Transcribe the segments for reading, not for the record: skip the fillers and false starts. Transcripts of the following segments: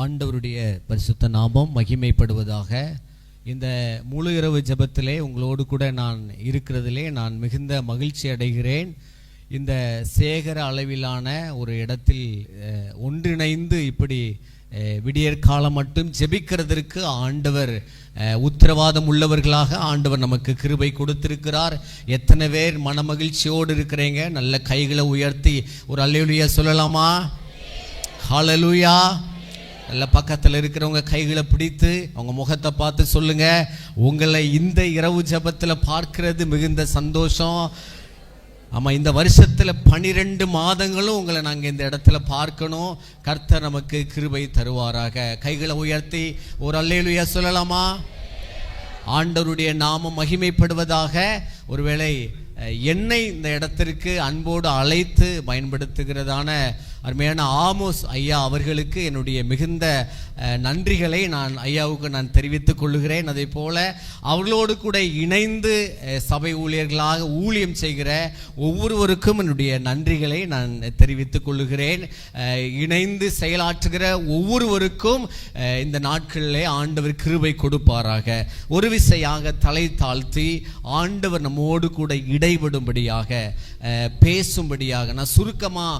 ஆண்டவருடைய பரிசுத்த நாமம் மகிமைப்படுவதாக. இந்த முழு இரவு ஜெபத்திலே உங்களோடு கூட நான் இருக்கிறதிலே நான் மிகுந்த மகிழ்ச்சி அடைகிறேன். இந்த சேகர அளவிலான ஒரு இடத்தில் ஒன்றிணைந்து இப்படி விடியற் காலம் மட்டும் ஜெபிக்கிறதற்கு ஆண்டவர் உத்தரவாதம் உள்ளவர்களாக ஆண்டவர் நமக்கு கிருபை கொடுத்திருக்கிறார். எத்தனை பேர் மன மகிழ்ச்சியோடு இருக்கிறீங்க? நல்ல கைகளை உயர்த்தி ஒரு அல்லேலூயா சொல்லலாமா? ஹல்லேலூயா. நல்ல பக்கத்தில் இருக்கிறவங்க கைகளை பிடித்து அவங்க முகத்தை பார்த்து சொல்லுங்க, உங்களை இந்த இரவு ஜெபத்தில் பார்க்கிறது மிகுந்த சந்தோஷம். ஆமாம், இந்த வருஷத்தில் 12 மாதங்களும் உங்களை நாங்கள் இந்த இடத்துல பார்க்கணும். கர்த்தர் நமக்கு கிருபை தருவாராக. கைகளை உயர்த்தி ஒரு அல்லேலூயா சொல்லலாமா? ஆண்டவருடைய நாமம் மகிமைப்படுவதாக. ஒருவேளை என்னை இந்த இடத்திற்கு அன்போடு அழைத்து பயன்படுத்துகிறதான அருமையான ஆமோஸ் ஐயா அவர்களுக்கு என்னுடைய மிகுந்த நன்றிகளை ஐயாவுக்கு நான் தெரிவித்துக் கொள்ளுகிறேன். அதே போல அவர்களோடு கூட இணைந்து சபை ஊழியர்களாக ஊழியம் செய்கிற ஒவ்வொருவருக்கும் என்னுடைய நன்றிகளை நான் தெரிவித்துக் கொள்ளுகிறேன். இணைந்து செயலாற்றுகிற ஒவ்வொருவருக்கும் இந்த நாட்களிலே ஆண்டவர் கிருபை கொடுப்பாராக. ஒரு விசையாக தலை தாழ்த்தி ஆண்டவர் நம்மோடு கூட இடைபடும்படியாக பேசும்படியாக நான் சுருக்கமாக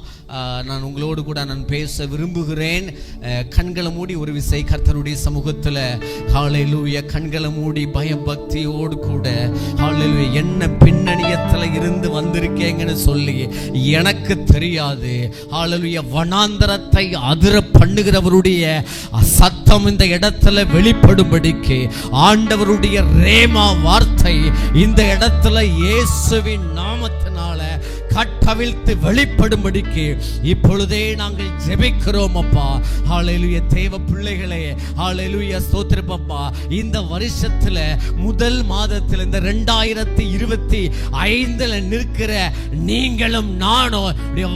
நான் உங்களோடு கூட நான் பேச விரும்புகிறேன். கண்களை மூடி ஒரு விசை கர்த்தருடைய சமூகத்தில் ஹல்லேலூயா, கண்களை மூடி பயபக்தியோடு கூட ஹல்லேலூயா, என்ன பின்னணியத்தில் இருந்து வந்திருக்கேங்கன்னு சொல்லி எனக்கு தெரியாது. ஹல்லேலூயா, வனாந்தரத்தை அதிர பண்ணுகிறவருடைய சத்தம் இந்த இடத்துல வெளிப்படும்படிக்கு ஆண்டவருடைய ரேமா வார்த்தை இந்த இடத்துல இயேசுவின் நாமத்தினால கட்டவிழ்த்து வெளிப்படும்படிக்கு இப்பொழுதே நாங்கள் ஜெபிக்கிறோம் அப்பா. ஹல்லேலூயா. தேவ பிள்ளைகளே, ஹல்லேலூயா, ஸ்தோத்திரம் அப்பா. இந்த வருஷத்துல முதல் மாதத்தில் இந்த 2025 நிற்கிற நீங்களும் நானும்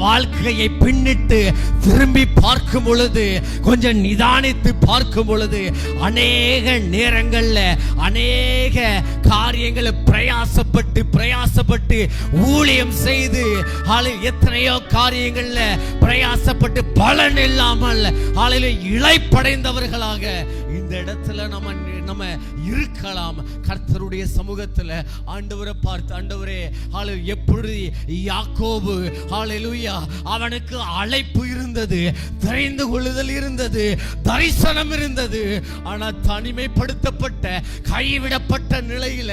வாழ்க்கையை பின்னிட்டு திரும்பி பார்க்கும் பொழுது, கொஞ்சம் நிதானித்து பார்க்கும் பொழுது, அநேக நேரங்கள்ல அநேக காரியங்களை பிரயாசப்பட்டு ஊழியம் செய்து எத்தனையோ காரியங்கள்ல பிரயாசப்பட்டு பலன் இல்லாமல் இளைப்படைந்தவர்களாக இந்த இடத்துல நம்ம இருக்கலாம். கர்த்தருடைய சமூகத்துல ஆண்டவரை பார்த்து, ஆண்டவரே எப்படி யாக்கோபு ஹல்லேலூயா, அவனுக்கு அழைப்பு இருந்தது, தெரிந்து கொள்ளுதல் இருந்தது, தரிசனம் இருந்தது. ஆனா தனிமைப்படுத்தப்பட்ட கைவிடப்பட்ட நிலையில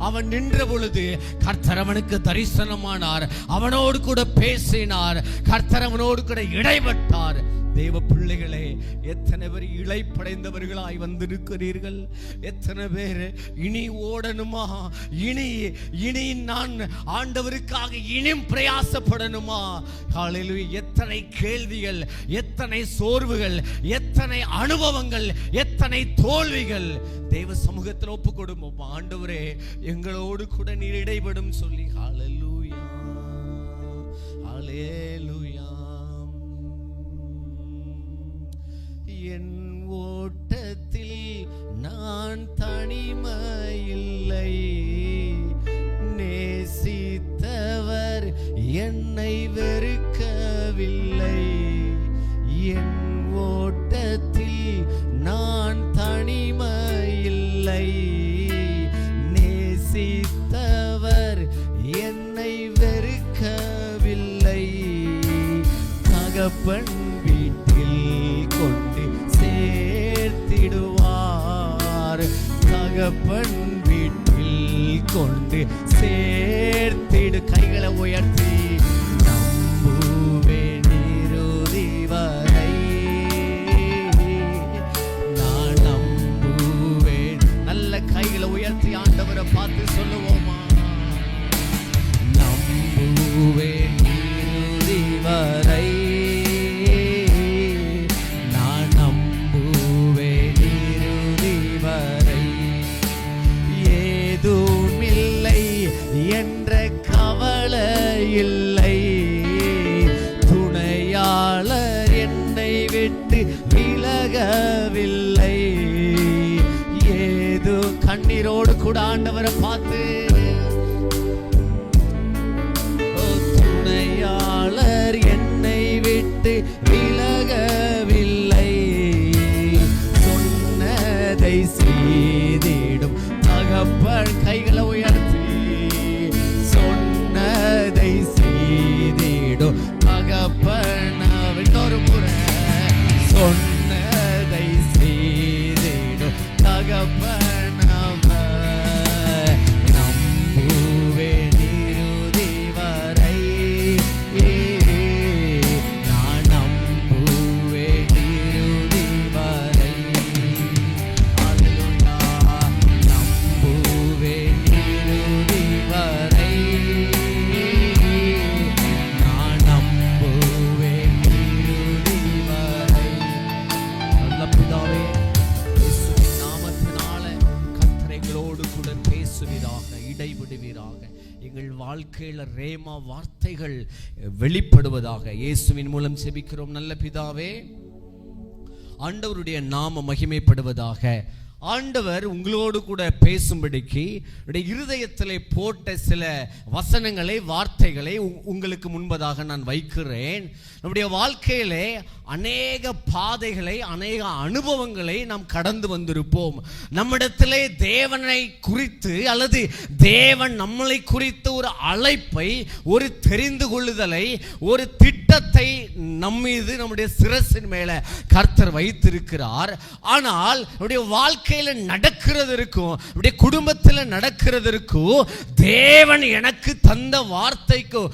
அவன் நின்ற பொழுது கர்த்தர் அவனுக்கு தரிசனமானார், அவனோடு கூட பேசினார், கர்த்தர் அவனோடு கூட இடைப்பட்டார். தேவ பிள்ளைகளே, எத்தனை பேர் இளைப்படைந்தவர்களாய் வந்திருக்கிறீர்கள்? எத்தனை பேர் இனி ஓடணுமா, இனி நான் ஆண்டவருக்காக இனியும் பிரயாசப்படணுமா? ஹல்லேலூயா. எத்தனை கேள்விகள், எத்தனை சோர்வுகள், எத்தனை அனுபவங்கள், எத்தனை தோல்விகள் தேவ சமூகத்தில் ஒப்பு கொடுப்போம். ஆண்டவரே, எங்களோடு கூட நீர் இடைபடும் சொல்லி ஹல்லேலூயா, ஹல்லேலூயா. என் ஓட்டத்தில் நான் தனிமையில்லை, நேசித்தவர் என்னை வெறுக்கவில்லை. என் ஓட்டத்தில் நான் தனிமையில்லை, நேசித்தவர் என்னை வெறுக்கவில்லை. தகப்பன் வீட்டில் கொண்டு சேர்த்திடுவார், தகப்பன் வீட்டில் கொண்டு சேர்த்திடு. கைகளை உயர்த்தி நம்புவேன் இறுதி வரை, நான் நம்புவேன். நல்ல கைகளை உயர்த்தி ஆண்டவரை பார்த்து சொல்லுவோமா? நம்புவேன் இறுதி வரை, இல்லை துணையாளர் என்னை விட்டு விலகவில்லை. ஏதோ கண்ணீரோடு கூட ஆண்டவரை பார்த்து, துணையாளர் என்னை விட்டு விலகவில்லை. எங்கள் வாழ்க்கையில ரேமா வார்த்தைகள் வெளிப்படுவதாக இயேசுவின் மூலம் ஜெபிக்கிறோம் நல்ல பிதாவே. ஆண்டவருடைய நாமம் மகிமைப்படுவதாக. ஆண்டவர் உங்களோடு கூட பேசும்படிக்கு இருதயத்திலே போட்ட சில வசனங்களை வார்த்தைகளை உங்களுக்கு முன்பதாக நான் வைக்கிறேன். நம்முடைய வாழ்க்கையிலே அநேக பாதைகளை அநேக அனுபவங்களை நாம் கடந்து வந்திருப்போம். நம்மிடத்திலே தேவனை குறித்து அல்லது தேவன் நம்மளை குறித்து ஒரு அழைப்பை, ஒரு தெரிந்து கொள்ளுதலை, ஒரு திட்டத்தை நம்மீது நம்முடைய சிரசின் மேல கர்த்தர் வைத்திருக்கிறார். ஆனால் நம்முடைய வாழ்க்கையில நடக்கிறதற்கும் நம்முடைய குடும்பத்தில் நடக்கிறதற்கும் தேவன் எனக்கு தந்த வார்த்தைக்கும்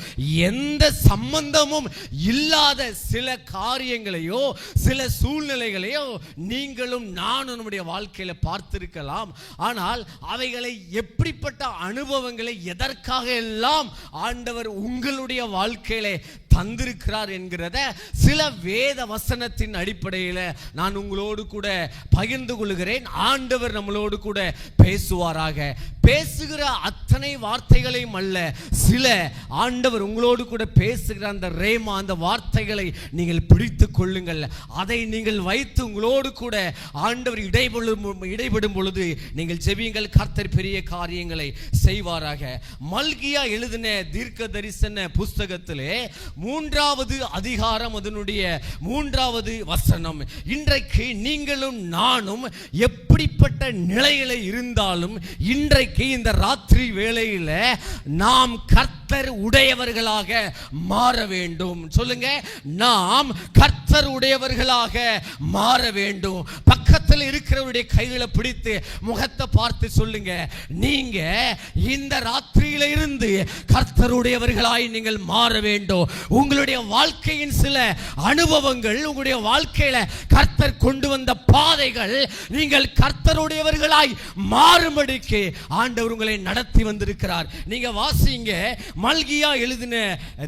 எந்த சம்பந்தமும் இல்லாத சில காரியங்களையோ சில சூழ்நிலைகளையோ நீங்களும் நானும் நம்முடைய வாழ்க்கையில பார்த்திருக்கலாம். ஆனால் அவைகளை எப்படிப்பட்ட அனுபவங்களை எதற்காக எல்லாம் ஆண்டவர் உங்களுடைய வாழ்க்கையில தந்திருக்கிறார் என்கிறத சில வேத வசனத்தின் அடிப்படையில் நான் உங்களோடு கூட பகிர்ந்து கொள்கிறேன். ஆண்டவர் நம்மளோடு கூட பேசுவாராக. பேசுகிற அத்தனை வார்த்தைகளையும் அல்ல, சில ஆண்டவர் உங்களோடு கூட பேசுகிற அந்த ரேமா, அந்த வார்த்தைகளை நீங்கள் பிடித்துக் கொள்ளுங்கள். அதை நீங்கள் வைத்து உங்களோடு கூட ஆண்டவர் இடைபடும் பொழுது நீங்கள் ஜெபியுங்கள். கர்த்தர் பெரிய காரியங்களை செய்வாராக. மல்கியா எழுதின தீர்க்க தரிசன புஸ்தகத்திலே 3வது அதிகாரம் அதனுடைய 3வது வசனம். இன்றைக்கு நீங்களும் நானும் எப்படிப்பட்ட நிலையில இருந்தாலும் இன்றைக்கு இந்த ராத்திரி வேளையில நாம் கர்த்தர் உடையவர்களாக மாற வேண்டும். சொல்லுங்க, நாம் கர்த்தர் உடையவர்களாக மாற வேண்டும். பக்கத்தில் இருக்கிறவருடைய கைகளை பிடித்து முகத்தை பார்த்து சொல்லுங்க, நீங்க இந்த ராத்திரியில இருந்து கர்த்தருடையவர்களாய் நீங்கள் மாற வேண்டும். உங்களுடைய வாழ்க்கையின் சில அனுபவங்கள், உங்களுடைய வாழ்க்கையில கர்த்தர் கொண்டு வந்த பாதைகள், நீங்கள் கர்த்தருடையவர்களாய் மாறும்படிக்கு ஆண்டவர் உங்களை நடத்தி வந்திருக்கிறார். நீங்க வாசிங்க, மல்கியா எழுதின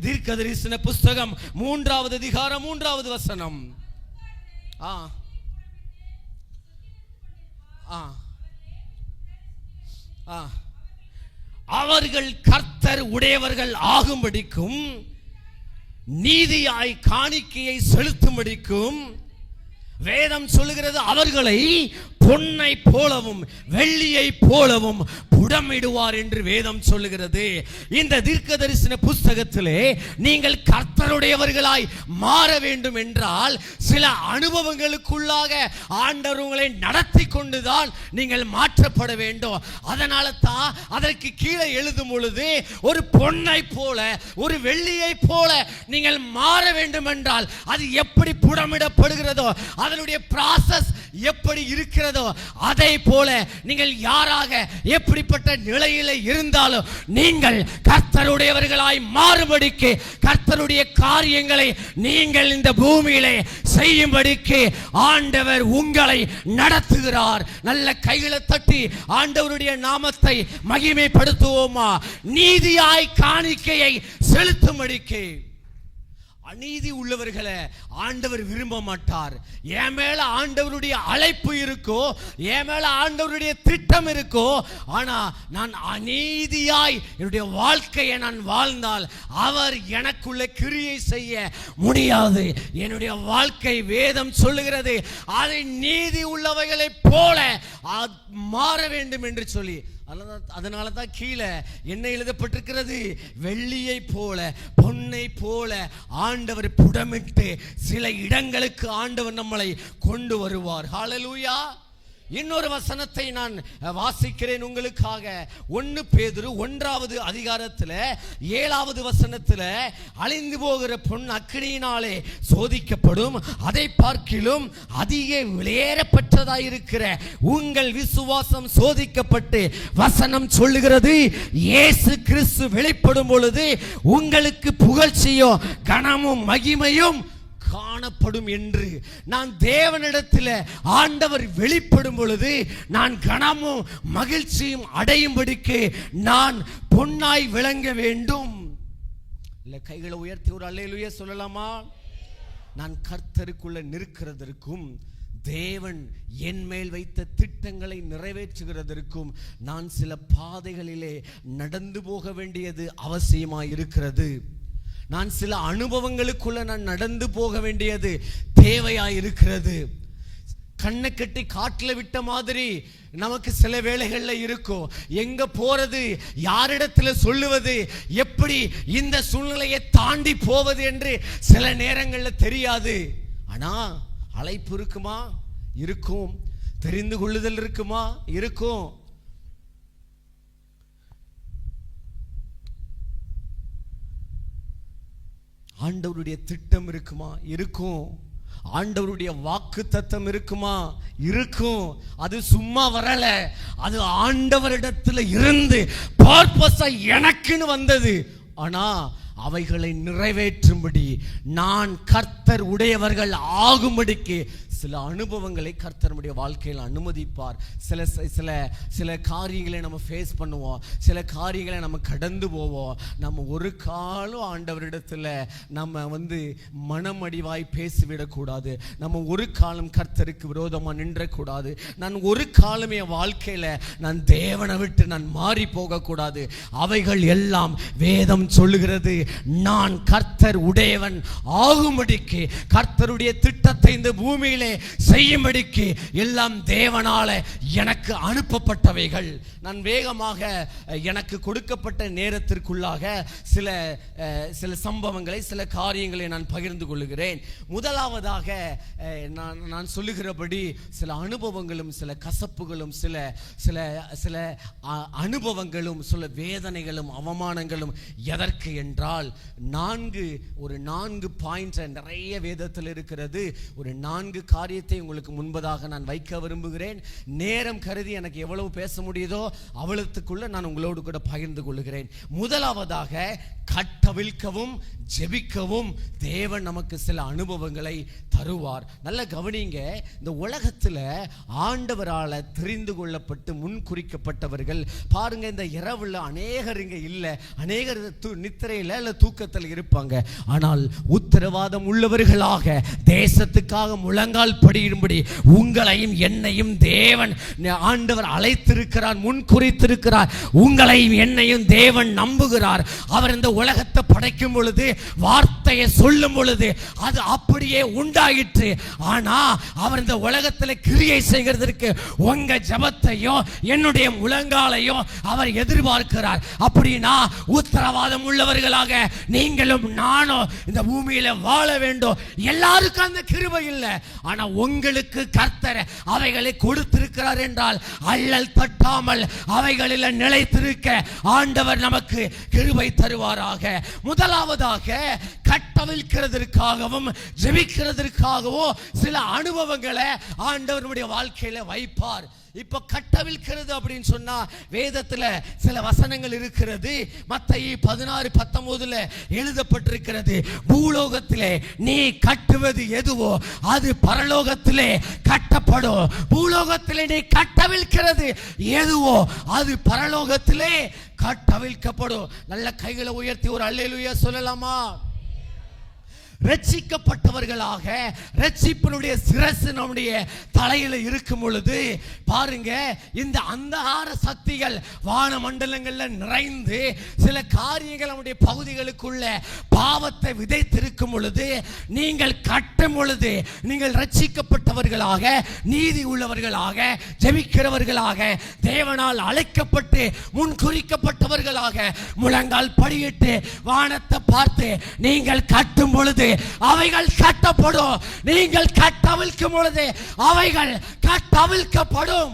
தீர்க்க தரிசன புஸ்தகம் 3வது அதிகாரம் 3வது வசனம். அவர்கள் கர்த்தர் உடையவர்கள் ஆகும்படிக்கும் நீதியாய் காணிக்கையை செலுத்தும்படிக்கும் வேதம் சொல்லுகிறது, அவர்களை பொன்னை போலவும் வெள்ளியை போலவும் புடமிடுவார் என்று வேதம் சொல்லுகிறது. இந்த தீர்க்க தரிசன புஸ்தகத்திலே நீங்கள் கர்த்தருடையவர்களாய் மாற வேண்டும் என்றால் சில அனுபவங்களுக்குள்ளாக ஆண்டவர் உங்களை நடத்தி கொண்டுதான் நீங்கள் மாற்றப்பட வேண்டும். அதனால தான் அதற்கு கீழே எழுதும் பொழுது ஒரு பொன்னை போல ஒரு வெள்ளியை போல நீங்கள் மாற வேண்டும் என்றால் அது எப்படி புடமிடப்படுகிறதோ, அதனுடைய ப்ராசஸ் எப்படி இருக்கிறதோ, அதை போல நீங்கள் யாராக எப்படிப்பட்ட நிலையில இருந்தாலும் நீங்கள் கர்த்தருடையவர்களாய் மாறும்படிக்கு கர்த்தருடைய காரியங்களை நீங்கள் இந்த பூமியிலே செய்யும்படிக்கு ஆண்டவர் உங்களை நடத்துகிறார். நல்ல கைகளை தட்டி ஆண்டவருடைய நாமத்தை மகிமைப்படுத்துவோமா? நீதியாய் காணிக்கையை செலுத்தும்படிக்கு. அநீதி உள்ளவர்களை ஆண்டவர் விரும்ப மாட்டார். என் மேல ஆண்டவருடைய அழைப்பு இருக்கோ, என் மேல ஆண்டவருடைய திட்டம் இருக்கோ, ஆனா நான் அநீதியாய் என்னுடைய வாழ்க்கையை நான் வாழ்ந்தால் அவர் எனக்குள்ள கிரியை செய்ய முடியாது. என்னுடைய வாழ்க்கை வேதம் சொல்லுகிறது அதை நீதி உள்ளவைகளை போல மாற வேண்டும் என்று சொல்லி. அதனால தான் கீழே என்ன எழுதப்பட்டிருக்கிறது? வெள்ளியை போல பொன்னை போல ஆண்டவர் புடமிட்டு சில இடங்களுக்கு ஆண்டவர் நம்மளை கொண்டு வருவார். ஹல்லேலூயா. இன்னொரு வசனத்தை நான் வாசிக்கிறேன் உங்களுக்காக. 1 பேதுரு 1வது அதிகாரத்தில் 7வது வசனத்தில், அழிந்து போகிற பொன் அக்கினியினாலே சோதிக்கப்படும், அதை பார்க்கிலும் அதிக விலையேறப்பட்டதாயிருக்கிற உங்கள் விசுவாசம் சோதிக்கப்பட்டு வசனம் சொல்லுகிறது, இயேசு கிறிஸ்து வெளிப்படும் பொழுது உங்களுக்கு புகழ்ச்சியும் கனமும் மகிமையும் காணப்படும் என்று. நான் தேவனிடத்தில் ஆண்டவர் வெளிப்படும் பொழுது நான் கனமும் மகிழ்ச்சியும் அடையும்படிக்கு நான் பொன்னாய் விளங்க வேண்டும். இல்ல, கைகளை உயர்த்தி ஒரு அல்லேலூயா சொல்லலாமா? நான் கர்த்தருக்குள்ள நிற்கிறதற்கும் தேவன் என் மேல் வைத்த திட்டங்களை நிறைவேற்றுகிறதற்கும் நான் சில பாதைகளிலே நடந்து போக வேண்டியது அவசியமாய் இருக்கிறது. நான் சில அனுபவங்களுக்குள்ள நான் நடந்து போக வேண்டியது தேவையாய் இருக்கிறது. கண்ணை கட்டி காட்டில் விட்ட மாதிரி நமக்கு சில வேளைகள்ல இருக்கும். எங்க போறது, யாரிடத்துல சொல்லுவது, எப்படி இந்த சூழ்நிலையை தாண்டி போவது என்று சில நேரங்கள்ல தெரியாது. ஆனா அழைப்பு இருக்குமா? இருக்கும். தெரிந்து கொள்ளுதல் இருக்குமா? இருக்கும். ஆண்டவருடைய திட்டம் இருக்குமா? இருக்கும். ஆண்டவருடைய வாக்கு தத்தம் இருக்குமா? இருக்கும். அது சும்மா வரல, அது ஆண்டவரிடத்துல இருந்து பர்பஸா எனக்குன்னு வந்தது. ஆனா அவைகளை நிறைவேற்றும்படி நான் கர்த்தர் உடையவர்கள் ஆகும்படிக்கு சில அனுபவங்களை கர்த்தர் நம்முடைய வாழ்க்கையில் அனுமதிப்பார். சில சில சில காரியங்களை நம்ம ஃபேஸ் பண்ணுவோம், சில காரியங்களை நம்ம கடந்து போவோம். நம்ம ஒரு காலம் ஆண்டவரிடத்தில் நம்ம மனமடிவாய் பேசிவிடக்கூடாது. நம்ம ஒரு காலம் கர்த்தருக்கு விரோதமாக நின்றக்கூடாது. நான் ஒரு காலம் என் வாழ்க்கையில் நான் தேவனை விட்டு நான் மாறி போகக்கூடாது. அவைகள் எல்லாம் வேதம் சொல்லுகிறது, நான் கர்த்தர் உடையவன் ஆகும்படிக்கு, கர்த்தருடைய திட்டத்தை இந்த பூமியிலே செய்யும்படிக்கு எல்லாம் தேவனால எனக்கு அனுப்பப்பட்டவைகள். நான் வேகமாக எனக்கு கொடுக்கப்பட்ட நேரத்திற்குள்ளாக சில சில சம்பவங்களை, சில காரியங்களை நான் பகிர்ந்து கொள்கிறேன். முதலாவதாக நான் சொல்லுகிறபடி சில அனுபவங்களும், சில கசப்புகளும், சில சில சில அனுபவங்களும், சில வேதனைகளும், அவமானங்களும் எதற்கு என்றால், 4 பாயிண்ட் நிறைய வேதத்தில் இருக்கிறது. ஒரு 4 காரியத்தை உங்களுக்கு முன்பதாக நான் வைக்க விரும்புகிறேன். நேரம் கருதி எனக்கு எவ்வளவு பேச முடியுதோ அவ்வளவுக்குள்ள நான் உங்களோடு கூட பகிர்ந்து கொள்கிறேன். முதலாவதாக, கட்டவிழ்க்கவும் ஜெபிக்கவும் தேவன் நமக்கு சில அனுபவங்களை தருவார். நல்ல கவனிங்க, இந்த உலகத்தில் ஆண்டவரால் தெரிந்து கொள்ளப்பட்டு முன் குறிக்கப்பட்டவர்கள் பாருங்க. இந்த இரவுல அநேகர் இங்க இல்லை, அநேகர் நித்திரையில் இல்லை தூக்கத்தில் இருப்பாங்க. ஆனால் உத்தரவாதம் உள்ளவர்களாக தேசத்துக்காக முழங்கால் படியும்படி உங்களையும் என்னையும் தேவன் ஆண்டவர் அழைத்திருக்கிறார், முன் குறித்திருக்கிறார். உங்களையும் என்னையும் தேவன் நம்புகிறார். அவர் இந்த உலகத்தை படைக்கும் பொழுது, வார்த்தையை சொல்லும் பொழுது அது அப்படியே உண்டாயிற்று. ஆனா அவர் இந்த உலகத்தில் கிரியை செய்கிறதற்கு உங்க ஜெபத்தையோ என்னுடைய முழங்காலையோ அவர் எதிர்பார்க்கிறார். அப்படின்னா உத்தரவாதம் உள்ளவர்களாக நீங்களும் நானும் இந்த பூமியில வாழ வேண்டும். எல்லாருக்கும் அந்த கிருபை இல்லை, ஆனா உங்களுக்கு கர்த்தர் அவைகளை கொடுத்திருக்கிறார் என்றால் அல்லல் தட்டாமல் அவைகளில் நிலைத்திருக்க ஆண்டவர் நமக்கு கிருபை தருவாராக. முதலாவதாக, கட்டவிழ்க்கிறதற்காகவும் ஜெபிக்கிறதற்காகவும் சில அனுபவங்களை ஆண்டவருடைய வாழ்க்கையில வைப்பார். இப்ப கட்டவிழ்க்கிறது அப்படின்னு சொன்னா வேதத்துல சில வசனங்கள் இருக்கிறது. மத்தேயு 16:19 எழுதப்பட்டிருக்கிறது, பூலோகத்திலே நீ கட்டுவது எதுவோ அது பரலோகத்திலே கட்டப்படும். பூலோகத்திலே நீ கட்டவிழ்க்கிறது எதுவோ அது பரலோகத்திலே கட்டவிழ்க்கப்படும். நல்ல கைகளை உயர்த்தி ஒரு அல்லேலூயா சொல்லலாமா? ரட்சிக்கப்பட்டவர்களாக ரட்சிப்பினுடைய சிரசு நம்முடைய தலையில இருக்கும் பொழுது பாருங்க, இந்த அந்தகார சக்திகள் வானமண்டலங்கள்ல நிறைந்து சில காரியங்கள் நம்முடைய பகுதிகளுக்குள்ள பாவத்தை விதைத்திருக்கும் பொழுது, நீங்கள் கட்டும் பொழுது, நீங்கள் ரட்சிக்கப்பட்டவர்களாக, நீதி உள்ளவர்களாக, ஜெபிக்கிறவர்களாக, தேவனால் அழைக்கப்பட்டு முன்குறிக்கப்பட்டவர்களாக முழங்கால் படியிட்டு வானத்தை பார்த்து நீங்கள் கட்டும் பொழுது அவைகள் கட்டப்படும். நீங்கள் கட்டவிழ்க்கும் பொழுது அவைகள் கட்டவிழ்க்கப்படும்.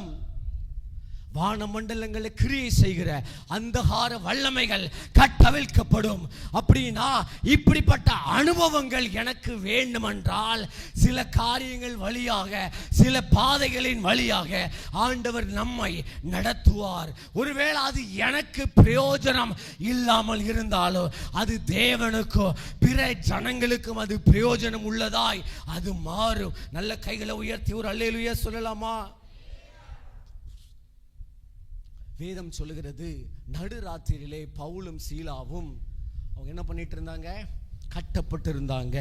வானமண்டலங்களை கிரியை செய்கிற அந்தகார வல்லமைகள் கட்டவிழ்க்கப்படும். அப்படின்னா இப்படிப்பட்ட அனுபவங்கள் எனக்கு வேண்டுமென்றால் சில காரியங்கள் வழியாக, சில பாதைகளின் வழியாக ஆண்டவர் நம்மை நடத்துவார். ஒருவேளை அது எனக்கு பிரயோஜனம் இல்லாமல் இருந்தாலும் அது தேவனுக்கோ பிற ஜனங்களுக்கும் அது பிரயோஜனம் உள்ளதாய் அது மாறும். நல்ல கைகளை உயர்த்தி ஒரு அல்லேலூயா சொல்லலாமா? வேதம் சொல்லுகிறது, நடுராத்திரியிலே பவுலும் சீலாவும் அவங்க என்ன பண்ணிட்டு இருந்தாங்க? கட்டப்பட்டு இருந்தாங்க.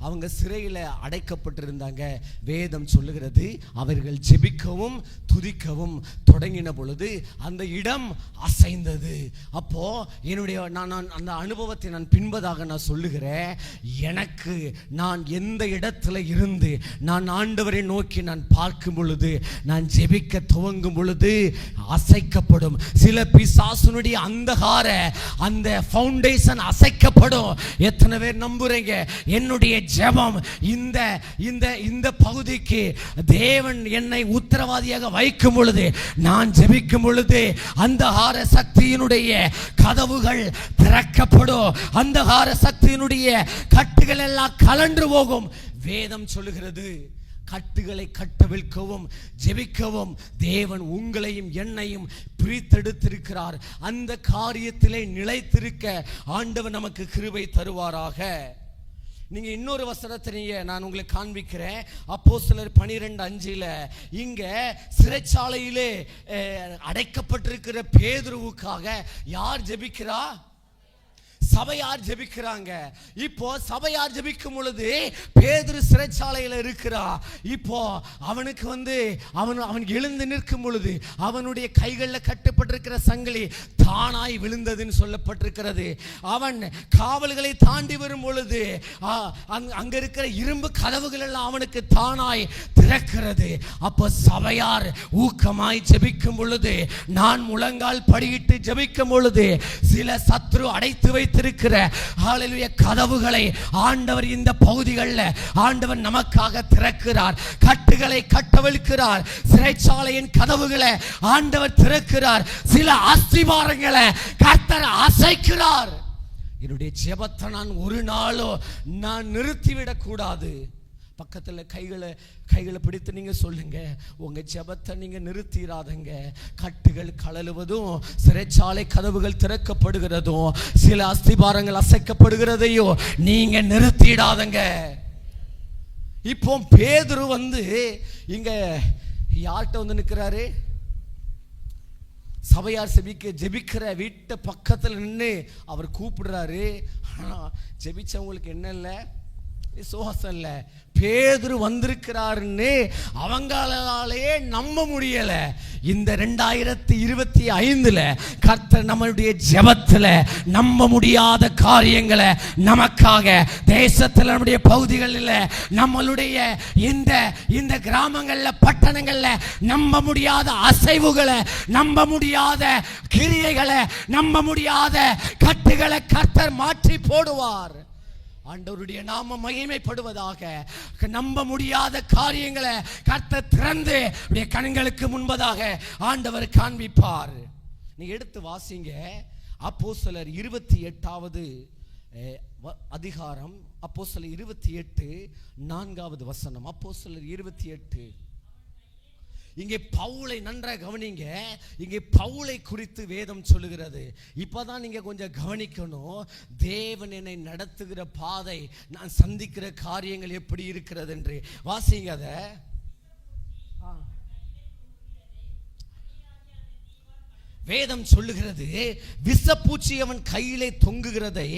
அவங்க சிறையில் அடைக்கப்பட்டிருந்தாங்க. வேதம் சொல்லுகிறது, அவர்கள் ஜெபிக்கவும் துதிக்கவும் தொடங்கின பொழுது அந்த இடம் அசைந்தது. அப்போ என்னுடைய நான் அந்த அனுபவத்தை நான் பின்பதாக நான் சொல்லுகிறேன். எனக்கு நான் எந்த இடத்துல இருந்து நான் ஆண்டவரை நோக்கி நான் பார்க்கும் பொழுது, நான் ஜெபிக்க துவங்கும் பொழுது அசைக்கப்படும். சில பிசாசுனுடைய அந்தகார அந்த ஃபவுண்டேஷன் அசைக்கப்படும். எத்தனை பேர் நம்புறீங்க? என்னுடைய ஜெபம் இந்த இந்த இந்த பகுதிக்கு தேவன் என்னை உத்தரவாதியாக வைக்கும் பொழுது, நான் ஜெபிக்கும் பொழுது அந்தகார சக்தியினுடைய கதவுகள் திறக்கப்படும். அந்தகார சக்தியினுடைய கட்டுகள் எல்லாம் கலன்று போகும். வேதம் சொல்லுகிறது, கட்டுகளை கட்டவிழ்க்கவும் ஜெபிக்கவும் தேவன் உங்களையும் என்னையும் பிரித்தெடுத்திருக்கிறார். அந்த காரியத்திலே நிலைத்திருக்க ஆண்டவர் நமக்கு கிருபை தருவாராக. நீங்க இன்னொரு வசனத்தை நான் உங்களுக்கு காண்பிக்கிறேன். அப்போஸ்தலர் 12:5 இங்க சிறைச்சாலையிலே அடைக்கப்பட்டிருக்கிற பேதுருவுக்காக யார் ஜெபிக்கிறா? சபையார் ஜெபிக்கிறாங்க. இப்போ சபையார் ஜெபிக்கும் பொழுது பேதுரு சிறைச்சாலையில் இருக்கிறா. இப்போ அவனுக்கு அவன் எழுந்து நிற்கும் பொழுது அவனுடைய கைகளில் கட்டப்பட்டிருக்கிற சங்கிலி தானாய் விழுந்ததுன்னு சொல்லப்பட்டிருக்கிறது. அவன் காவல்களை தாண்டி வரும் பொழுது அங்க இருக்கிற இரும்பு கதவுகள் எல்லாம் அவனுக்கு தானாய் திறக்கிறது. அப்போ சபையார் ஊக்கமாய் ஜெபிக்கும் பொழுது, நான் முழங்கால் படியிட்டு ஜெபிக்கும் பொழுது சில சத்ரு அடைத்து வைத்திருக்கிற ஹல்லேலூயா கதவுகளை ஆண்டவர் இந்த பகுதிகளில் ஆண்டவர் நமக்காக திறக்கிறார். கட்டுகளை கட்டவிழ்க்கிறார். சிறைச்சாலையின் கதவுகளை ஆண்டவர் திறக்கிறார். சில அஸ்திவாரங்களை கர்த்தர் அசைக்கிறார். என்னுடைய ஜெபத்தை நான் ஒரு நாளோ நான் நிறுத்திவிடக் கூடாது. பக்கத்தில் கைகளை பிடித்து நீங்க சொல்லுங்க, உங்க ஜெபத்தை நீங்க நிறுத்திடாதங்க. கட்டுகள் கழலுவதும், சிறைச்சாலை கதவுகள் திறக்கப்படுகிறதும், சில அஸ்திபாரங்கள் அசைக்கப்படுகிறதையோ நீங்க நிறுத்திடாதங்க. இப்போ பேதுரு இங்க யார்கிட்ட நிற்கிறாரு? சபையார் ஜெபிக்கிற வீட்டு பக்கத்தில் நின்று அவர் கூப்பிடுறாரு. ஜெபிச்சவங்களுக்கு என்ன இல்லை? விசுவாசம் இல்லை. பேதுரு வந்திருக்கிறாருன்னு அவங்களாலே நம்ப முடியல. இந்த 2025 கர்த்தர் நம்மளுடைய ஜெபத்துல நம்ப முடியாத காரியங்களை நமக்காக தேசத்தில், நம்முடைய பகுதிகளில், நம்மளுடைய இந்த கிராமங்கள்ல, பட்டணங்கள்ல நம்ப முடியாத அசைவுகளை, நம்ப முடியாத கிரியைகளை, நம்ப முடியாத கட்டுகளை கர்த்தர் மாற்றி போடுவார். ஆண்டவருடைய நாமம் மகிமைப்படுவதாக. நம்ப முடியாத காரியங்களை கர்த்தர் திறந்து கண்களுக்கு முன்பதாக ஆண்டவர் காண்பிப்பார். நீங்க எடுத்து வாசிங்க. அப்போஸ்தலர் 28வது அதிகாரம், அப்போஸ்தலர் 28 4வது வசனம். அப்போஸ்தலர் 28. இங்கே பவுலை நன்றாக கவனிங்க. இங்கே பவுலை குறித்து வேதம் சொல்லுகிறது. இப்பதான் நீங்க கொஞ்சம் கவனிக்கணும். தேவன் என்னை நடத்துகிற பாதை, நான் சந்திக்கிற காரியங்கள் எப்படி இருக்கிறது என்று வாசிங்க. அத வேதம் சொல்லுகிறது, விஷப்பூச்சி அவன் கையிலே தொங்குகிறதை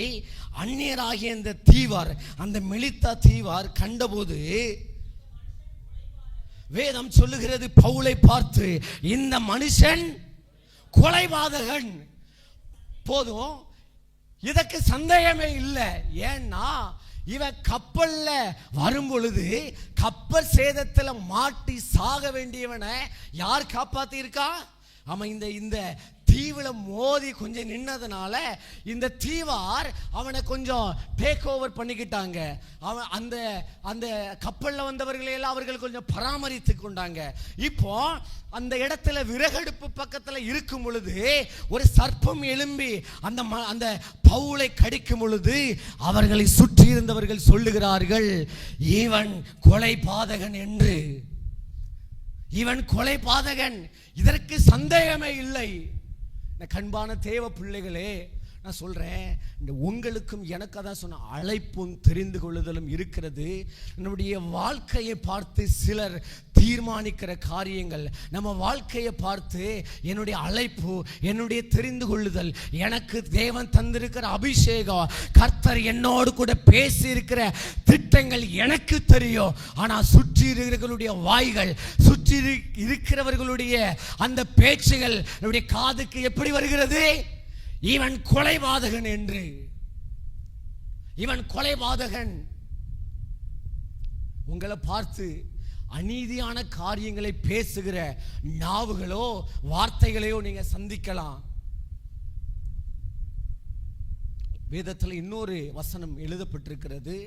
அந்நியராகிய அந்த தீவார், அந்த மெலித்தா தீவார் கண்டபோது வேதம் சொல்லுகிறது, பவுலை பார்த்து, இந்த மனுஷன் கொலைபாதகன். போதும், இதற்கு சந்தேகமே இல்லை. ஏன்னா இவன் கப்பல்ல வரும் பொழுது கப்பல் சேதத்தில் மாட்டி சாக வேண்டியவனை யார் காப்பாத்தி இருக்கா? ஆமா, இந்த தீவுல மோதி கொஞ்சம் நின்னதுனால இந்த தீவார் அவனை கொஞ்சம் டேக் ஓவர் பண்ணிக்கிட்டாங்க. அவன் அந்த அந்த கப்பல்ல வந்தவர்களை எல்லாம் அவர்கள் கொஞ்சம் பராமரித்து கொண்டாங்க. இப்போ அந்த இடத்துல விறகடுப்பு பக்கத்துல இருக்கும் பொழுது ஒரு சர்ப்பம் எழும்பி அந்த பவுலை கடிக்கும் பொழுது அவர்களை சுற்றி இருந்தவர்கள் சொல்லுகிறார்கள், இவன் கொலை பாதகன் என்று. இவன் கொலை பாதகன், இதற்கு சந்தேகமே இல்லை. கண்பான தேவ பிள்ளைகளே, நான் சொல்றேன், இந்த உங்களுக்கும் எனக்கு அதான் சொன்ன அழைப்பும் தெரிந்து கொள்ளுதலும் இருக்கிறது. நம்முடைய வாழ்க்கையை பார்த்து சிலர் தீர்மானிக்கிற காரியங்கள், நம்ம வாழ்க்கையை பார்த்து என்னுடைய அழைப்பு, என்னுடைய தெரிந்து கொள்ளுதல், எனக்கு தேவன் தந்திருக்கிற அபிஷேகம், கர்த்தர் என்னோடு கூட பேசி இருக்கிற திட்டங்கள் எனக்கு தெரியும். ஆனால் சுற்றி இருக்கிறவர்களுடைய வாய்கள், சுற்றி இருக்கிறவர்களுடைய அந்த பேச்சுகள் நம்முடைய காதுக்கு எப்படி வருகிறது? இவன் கொலைபாதகன் என்று. இவன் கொலைபாதகன். உங்களை பார்த்து அநீதியான காரியங்களை பேசுகிற நாவுகளோ வார்த்தைகளையோ நீங்க சந்திக்கலாம். வேதத்தில் இன்னொரு வசனம் எழுதப்பட்டிருக்கிறது,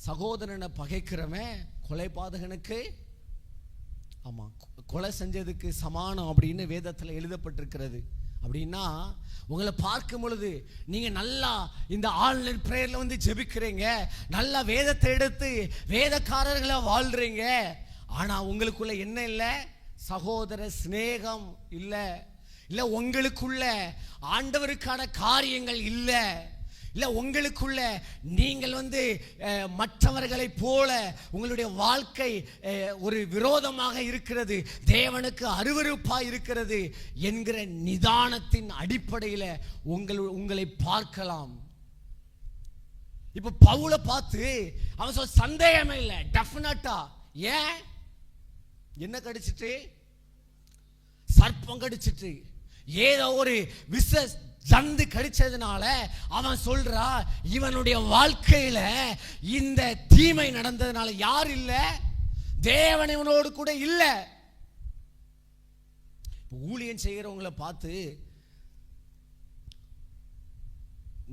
சகோதரனை பகைக்கிறவன் கொலைபாதகனுக்கு ஆமா கொலை செஞ்சதுக்கு சமானம் அப்படின்னு வேதத்தில் எழுதப்பட்டிருக்கிறது. அப்படின்னா உங்களை பார்க்கும் பொழுது நீங்க நல்லா இந்த ஆன்லைன் பிரேயர்ல வந்து ஜெபிக்கிறீங்க, நல்லா வேதத்தை எடுத்து வேதக்காரர்களை வாழ்றீங்க. ஆனா உங்களுக்குள்ள என்ன இல்லை? சகோதர சிநேகம் இல்லை. இல்ல உங்களுக்குள்ள ஆண்டவருக்கான காரியங்கள் இல்லை. இல்ல உங்களுக்குள்ள நீங்கள் வந்து மற்றவர்களை போல உங்களுடைய வாழ்க்கை ஒரு விரோதமாக இருக்கிறது, தேவனுக்கு அருவருப்பாக இருக்கிறது என்கிற நிதானத்தின் அடிப்படையில் உங்களை பார்க்கலாம். இப்ப பவுலை பார்த்து அவன் சொல்ல சந்தேகமே இல்லை, டெஃபினட்டா. ஏன்? என்ன கடிச்சிட்டு? சர்ப்பம் கடிச்சிட்டு, ஏதோ ஒரு ஜந்து கடிச்சதுனால அவன் சொல்றா, இவனுடைய வாழ்க்கையில இந்த தீமை நடந்ததுனால யார் இல்ல? தேவன் இவனோடு கூட இல்ல. ஊழியம் செய்கிறவங்களை பார்த்து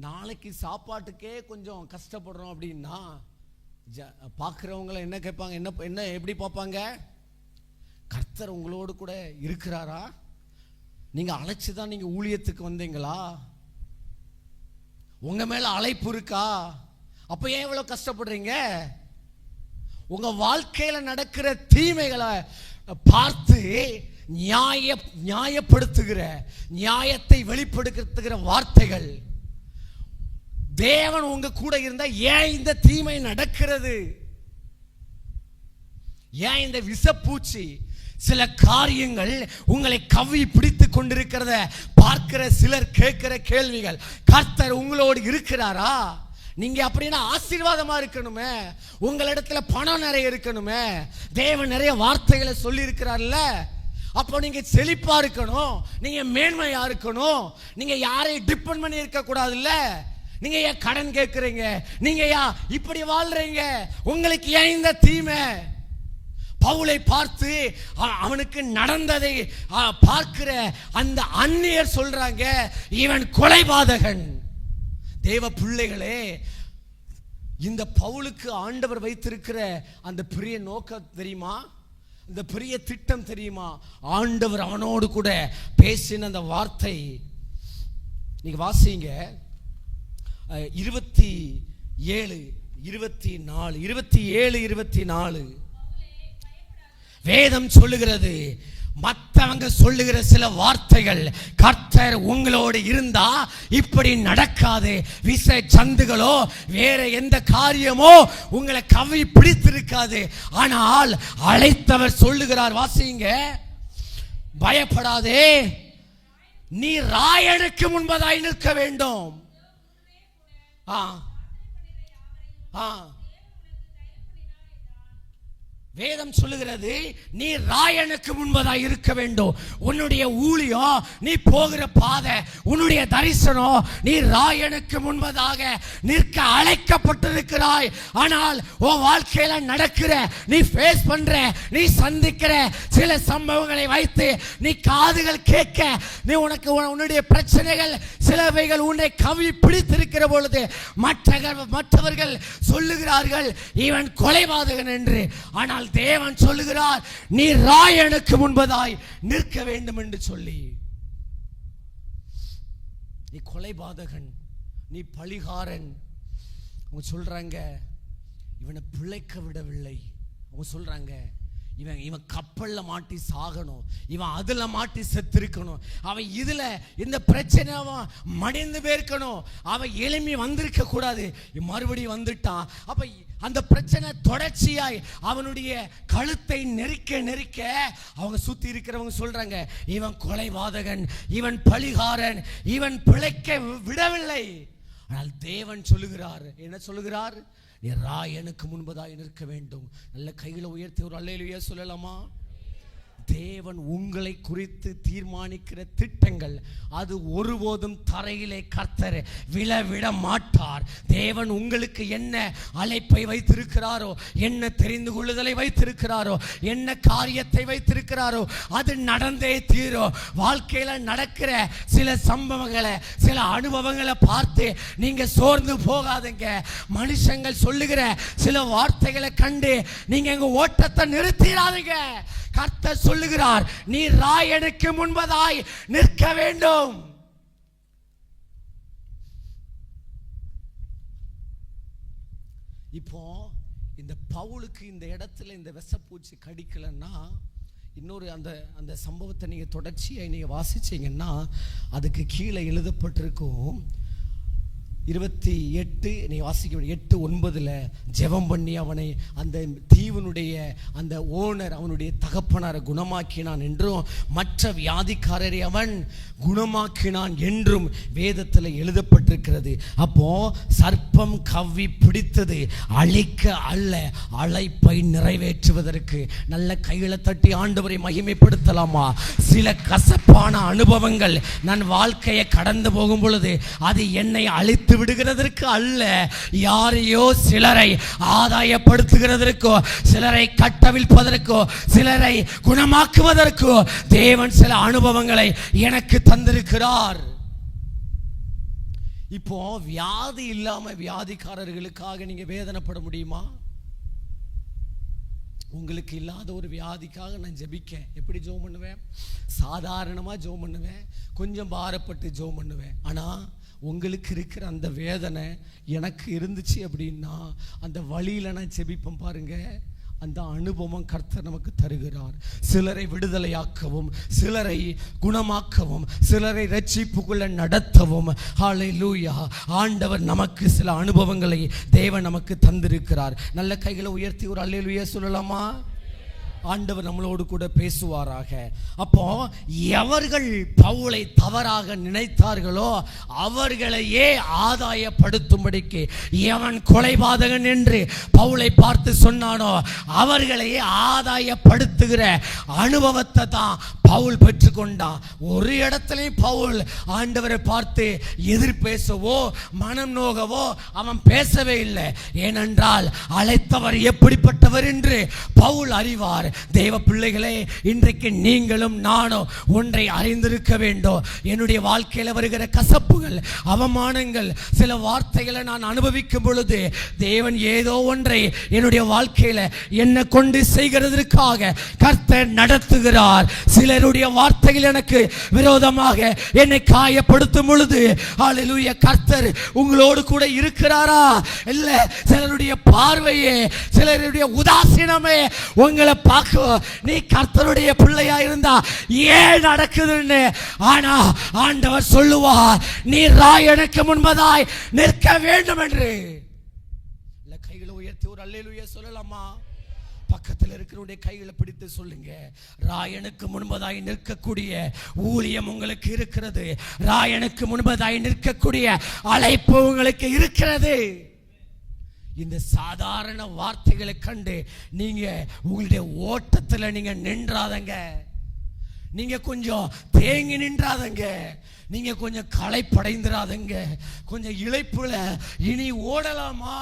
நாளைக்கு சாப்பாட்டுக்கே கொஞ்சம் கஷ்டப்படுறோம் அப்படின்னா பார்க்கிறவங்களை என்ன கேட்பாங்க? என்ன எப்படி பார்ப்பாங்க? கர்த்தர் உங்களோடு கூட இருக்கிறாரா? நீங்க அழைச்சுதான் நீங்க ஊழியத்துக்கு வந்தீங்களா? உங்க மேல அழைப்பு இருக்கா? அப்ப ஏன் இவ்வளவு கஷ்டப்படுறீங்க? உங்க வாழ்க்கையில நடக்கிற தீமைகளை பார்த்து நியாயப்படுத்துகிற, நியாயத்தை வெளிப்படுத்துகிற வார்த்தைகள். தேவன் உங்க கூட இருந்தா ஏன் இந்த தீமை நடக்கிறது? ஏன் இந்த விஷப்பூச்சி சில காரியங்கள் உங்களை கவ்வி பிடித்து கொண்டிருக்கிறத பார்க்கிற சிலர் கேட்கிற கேள்விகள், கர்த்தர் உங்களோடு இருக்கிறாரா? நீங்க அப்படின்னா ஆசீர்வாதமா இருக்கணுமே, உங்களிடத்துல பணம் நிறைய இருக்கணுமே, தேவன் நிறைய வார்த்தைகளை சொல்லி இருக்கிறார்ல, அப்போ நீங்க செழிப்பா இருக்கணும், நீங்க மேன்மையா இருக்கணும், நீங்க யாரையும் டிபெண்ட் பண்ணி இருக்க கூடாதுல்ல. நீங்க ஏன் கடன் கேட்கிறீங்க? நீங்க ஏன் இப்படி வாழ்றீங்க? உங்களுக்கு ஏன் இந்த தீமை? பவுலை பார்த்து அவனுக்கு நடந்ததை பார்க்கிற அந்த அந்நியர் சொல்றாங்க, இவன் கொலைபாதகன். தேவ பிள்ளைகளே, இந்த பவுலுக்கு ஆண்டவர் வைத்திருக்கிற அந்த பெரிய நோக்கம் தெரியுமா? இந்த பெரிய திட்டம் தெரியுமா? ஆண்டவர் அவனோடு கூட பேசின அந்த வார்த்தை நீங்க வாசிங்க, 27, 24 வேதம் சொல்லுகிறது. மற்றவங்க சொல்லுகிற சில வார்த்தைகள், கர்த்தர் உங்களோடு இருந்தா இப்படி நடக்காது, விஷ சந்துகளோ வேற எந்த காரியமோ உங்களை கவ்வி பிடித்திருக்காது. ஆனால் அழைத்தவர் சொல்லுகிறார், வாசிங்க, பயப்படாதே, நீ ராயனுக்கு முன்பதாய் நிற்க வேண்டும். வேதம் சொல்லுகிறது, நீ ராயனுக்கு முன்பதாக இருக்க வேண்டும். உன்னுடைய ஊழியம், நீ போகிற பாதை, உன்னுடைய தரிசனம், நீ ராயனுக்கு முன்பதாக நிற்க அழைக்கப்பட்டிருக்கிறாய். ஆனால் உன் வாழ்க்கையில நடக்கிற, நீ ஃபேஸ் பண்ற, நீ சந்திக்கிற சில சம்பவங்களை வைத்து நீ காதுகள் கேட்க, நீ உன்னுடைய பிரச்சனைகள் சிலவைகள் உன்னை கவி பிடித்திருக்கிற பொழுது மற்றவர்கள் சொல்லுகிறார்கள் இவன் கொலைபாதகன் என்று. ஆனால் தேவன் சொல்லுகிறார், நீ ராயனுக்கு முன்பதாய் நிற்க வேண்டும் என்று சொல்லி. நீ கொலைபாதகன், நீ பழிகாரன். அவங்க சொல்றாங்க இவனை பிழைக்க விடவில்லை. அவங்க சொல்றாங்க இவன் கப்பல்ல மாட்டி சாகணும், இவன் அதுல மாட்டி செத்திருக்கணும், அவன் இதுல இந்த பிரச்சனை அவன் மடிந்து போயிருக்கணும், அவன் எளிமை வந்திருக்க கூடாது, மறுபடியும் வந்துட்டான். அப்ப அந்த பிரச்சனை தொடர்ச்சியாய் அவனுடைய கழுத்தை நெரிக்க நெரிக்க அவங்க சுத்தி இருக்கிறவங்க சொல்றாங்க இவன் கொலைபாதகன், இவன் பழிகாரன், இவன் பிழைக்க விடவில்லை. ஆனால் தேவன் சொல்லுகிறார், என்ன சொல்லுகிறார்? நீ ராயனுக்கு முன்பதாக நிற்க வேண்டும். நல்ல கைகளை உயர்த்தி ஒரு அல்லேலூயா சொல்லலாமா? தேவன் உங்களை குறித்து தீர்மானிக்கிற திட்டங்கள் அது ஒருபோதும் தரையிலே கர்த்தர் விழவிட மாட்டார். தேவன் உங்களுக்கு என்ன அழைப்பை வைத்திருக்கிறாரோ, என்ன தெரிந்து கொள்ளுதலை வைத்திருக்கிறாரோ, என்ன காரியத்தை வைத்திருக்கிறாரோ அது நடந்தே தீரும். வாழ்க்கையில நடக்கிற சில சம்பவங்களை, சில அனுபவங்களை பார்த்து நீங்க சோர்ந்து போகாதீங்க. மனுஷங்கள் சொல்லுகிற சில வார்த்தைகளை கண்டு நீங்க எங்க ஓட்டத்தை நிறுத்திடாதீங்க. கர்த்தர் சொல்லுகிறார், நீ ராயனுக்கு முன்பதாய் நிற்க வேண்டும். இப்போ இந்த பவுலுக்கு இந்த இடத்துல இந்த விஷப்பூச்சி கடிக்கலன்னா, இன்னொரு அந்த சம்பவத்தை நீங்க தொடர்ச்சியா நீங்க வாசிச்சீங்கன்னா அதுக்கு கீழே எழுதப்பட்டிருக்கும் 28 நீ வாசிக்க 8:9 ஜெபம் பண்ணி அவனை அந்த தீவனுடைய அந்த ஓனர் அவனுடைய தகப்பனாரை குணமாக்கினான் என்றும் மற்ற வியாதிக்காரரை அவன் குணமாக்கினான் என்றும் வேதத்தில் எழுதப்பட்டிருக்கிறது. அப்போ சர்ப்பம் கவ்வி பிடித்தது அழிக்க அல்ல, அழைப்பை நிறைவேற்றுவதற்கு. நல்ல கைகளை தட்டி ஆண்டவரை மகிமைப்படுத்தலாமா? சில கசப்பான அனுபவங்கள் நான் வாழ்க்கையை கடந்து போகும் பொழுது அது என்னை அழித்து விடுகிறதற்கு அல்ல, யாரையோ சிலரை ஆதாயப்படுத்துகிறதற்கோ, சிலரை கட்டவிழ்ப்பதற்கோ, சிலரை குணமாக்குவதற்கோ தேவன் சில அனுபவங்களை எனக்கு தந்திருக்கிறார். இப்போ வியாதி இல்லாம வியாதிக்காரர்களுக்காக நீங்க வேதனைப்பட முடியுமா? உங்களுக்கு இல்லாத ஒரு வியாதிக்காக நான் ஜெபிக்க எப்படி ஜெபம் பண்ணுவேன்? சாதாரணமா ஜெபம் பண்ணுவேன், கொஞ்சம் பாரப்பட்டு ஜெபம் பண்ணுவேன். ஆனா உங்களுக்கு இருக்கிற அந்த வேதனை எனக்கு இருந்துச்சு அப்படின்னா அந்த வழியில நான் ஜெபிப்பேன். பாருங்க, அந்த அனுபவம் கர்த்தர் நமக்கு தருகிறார். சிலரை விடுதலையாக்கவும், சிலரை குணமாக்கவும், சிலரை ரட்சிப்புக்குள்ள நடத்தவும் ஹல்லேலூயா ஆண்டவர் நமக்கு சில அனுபவங்களை தேவன் நமக்கு தந்திருக்கிறார். நல்ல கைகளை உயர்த்தி ஒரு அல்லேலூயா சொல்லலாமா? ஆண்டவர் நம்மளோடு கூட பேசுவாராக. அப்போ எவர்கள் பவுலை தவறாக நினைத்தார்களோ அவர்களையே ஆதாயப்படுத்தும்படிக்கு, எவன் கொலைபாதகன் என்று பவுலை பார்த்து சொன்னானோ அவர்களையே ஆதாயப்படுத்துகிற அனுபவத்தை தான் பவுல் பெற்றுக்கொண்டான். ஒரு இடத்துலையும் பவுல் ஆண்டவரை பார்த்து எதிர் பேசவோ மனம் நோகவோ அவன் பேசவே இல்லை. ஏனென்றால் அழைத்தவர் எப்படிப்பட்டவர் என்று பவுல் அறிவார். தேவ பிள்ளைகளே, இன்றைக்கு நீங்களும் நானும் ஒன்றை அறிந்திருக்க வேண்டும். என்னுடைய வாழ்க்கையில் வருகிற கசப்புகள், அவமானங்கள், சில வார்த்தைகளை நான் அனுபவிக்கும் பொழுது தேவன் ஏதோ ஒன்றை என்னுடைய வாழ்க்கையில என்னை கொண்டு செய்கிறதற்காக கர்த்தர் நடத்துகிறார். சிலருடைய வார்த்தைகள் எனக்கு விரோதமாக என்னை காயப்படுத்தும் பொழுது ஹல்லேலூயா கர்த்தர் உங்களோடு கூட இருக்கிறாரா? இல்ல, சிலருடைய பார்வையே, சிலருடைய உதாசீனமே உங்களை நீ கர்த்தருடைய பிள்ளையா இருந்தா ஏன் நடக்குதுன்னு. ஆனா ஆண்டவர் சொல்லுவார், நீ ராயனுக்கு முன்பதாய் நிற்க வேண்டும் என்று. கைகளை உயர்த்தி ஒரு அல்லேலூயா சொல்லலாமா? பக்கத்தில் இருக்கிறவருடைய கைகளை பிடித்து சொல்லுங்க, ராயனுக்கு முன்பதாய் நிற்கக்கூடிய ஊழியம் உங்களுக்கு இருக்கிறது. ராயனுக்கு முன்பதாய் நிற்கக்கூடிய அழைப்பு உங்களுக்கு இருக்கிறது. இந்த சாதாரண வார்த்தைகளை கண்டு நீங்க உங்களுடைய ஓட்டத்துல நீங்க நின்றாதங்க. நீங்க கொஞ்சம் தேங்கி நின்றாதங்க. நீங்க கொஞ்சம் களைப்படைந்துராதங்க. கொஞ்சம் இளைப்புல இனி ஓடலாமா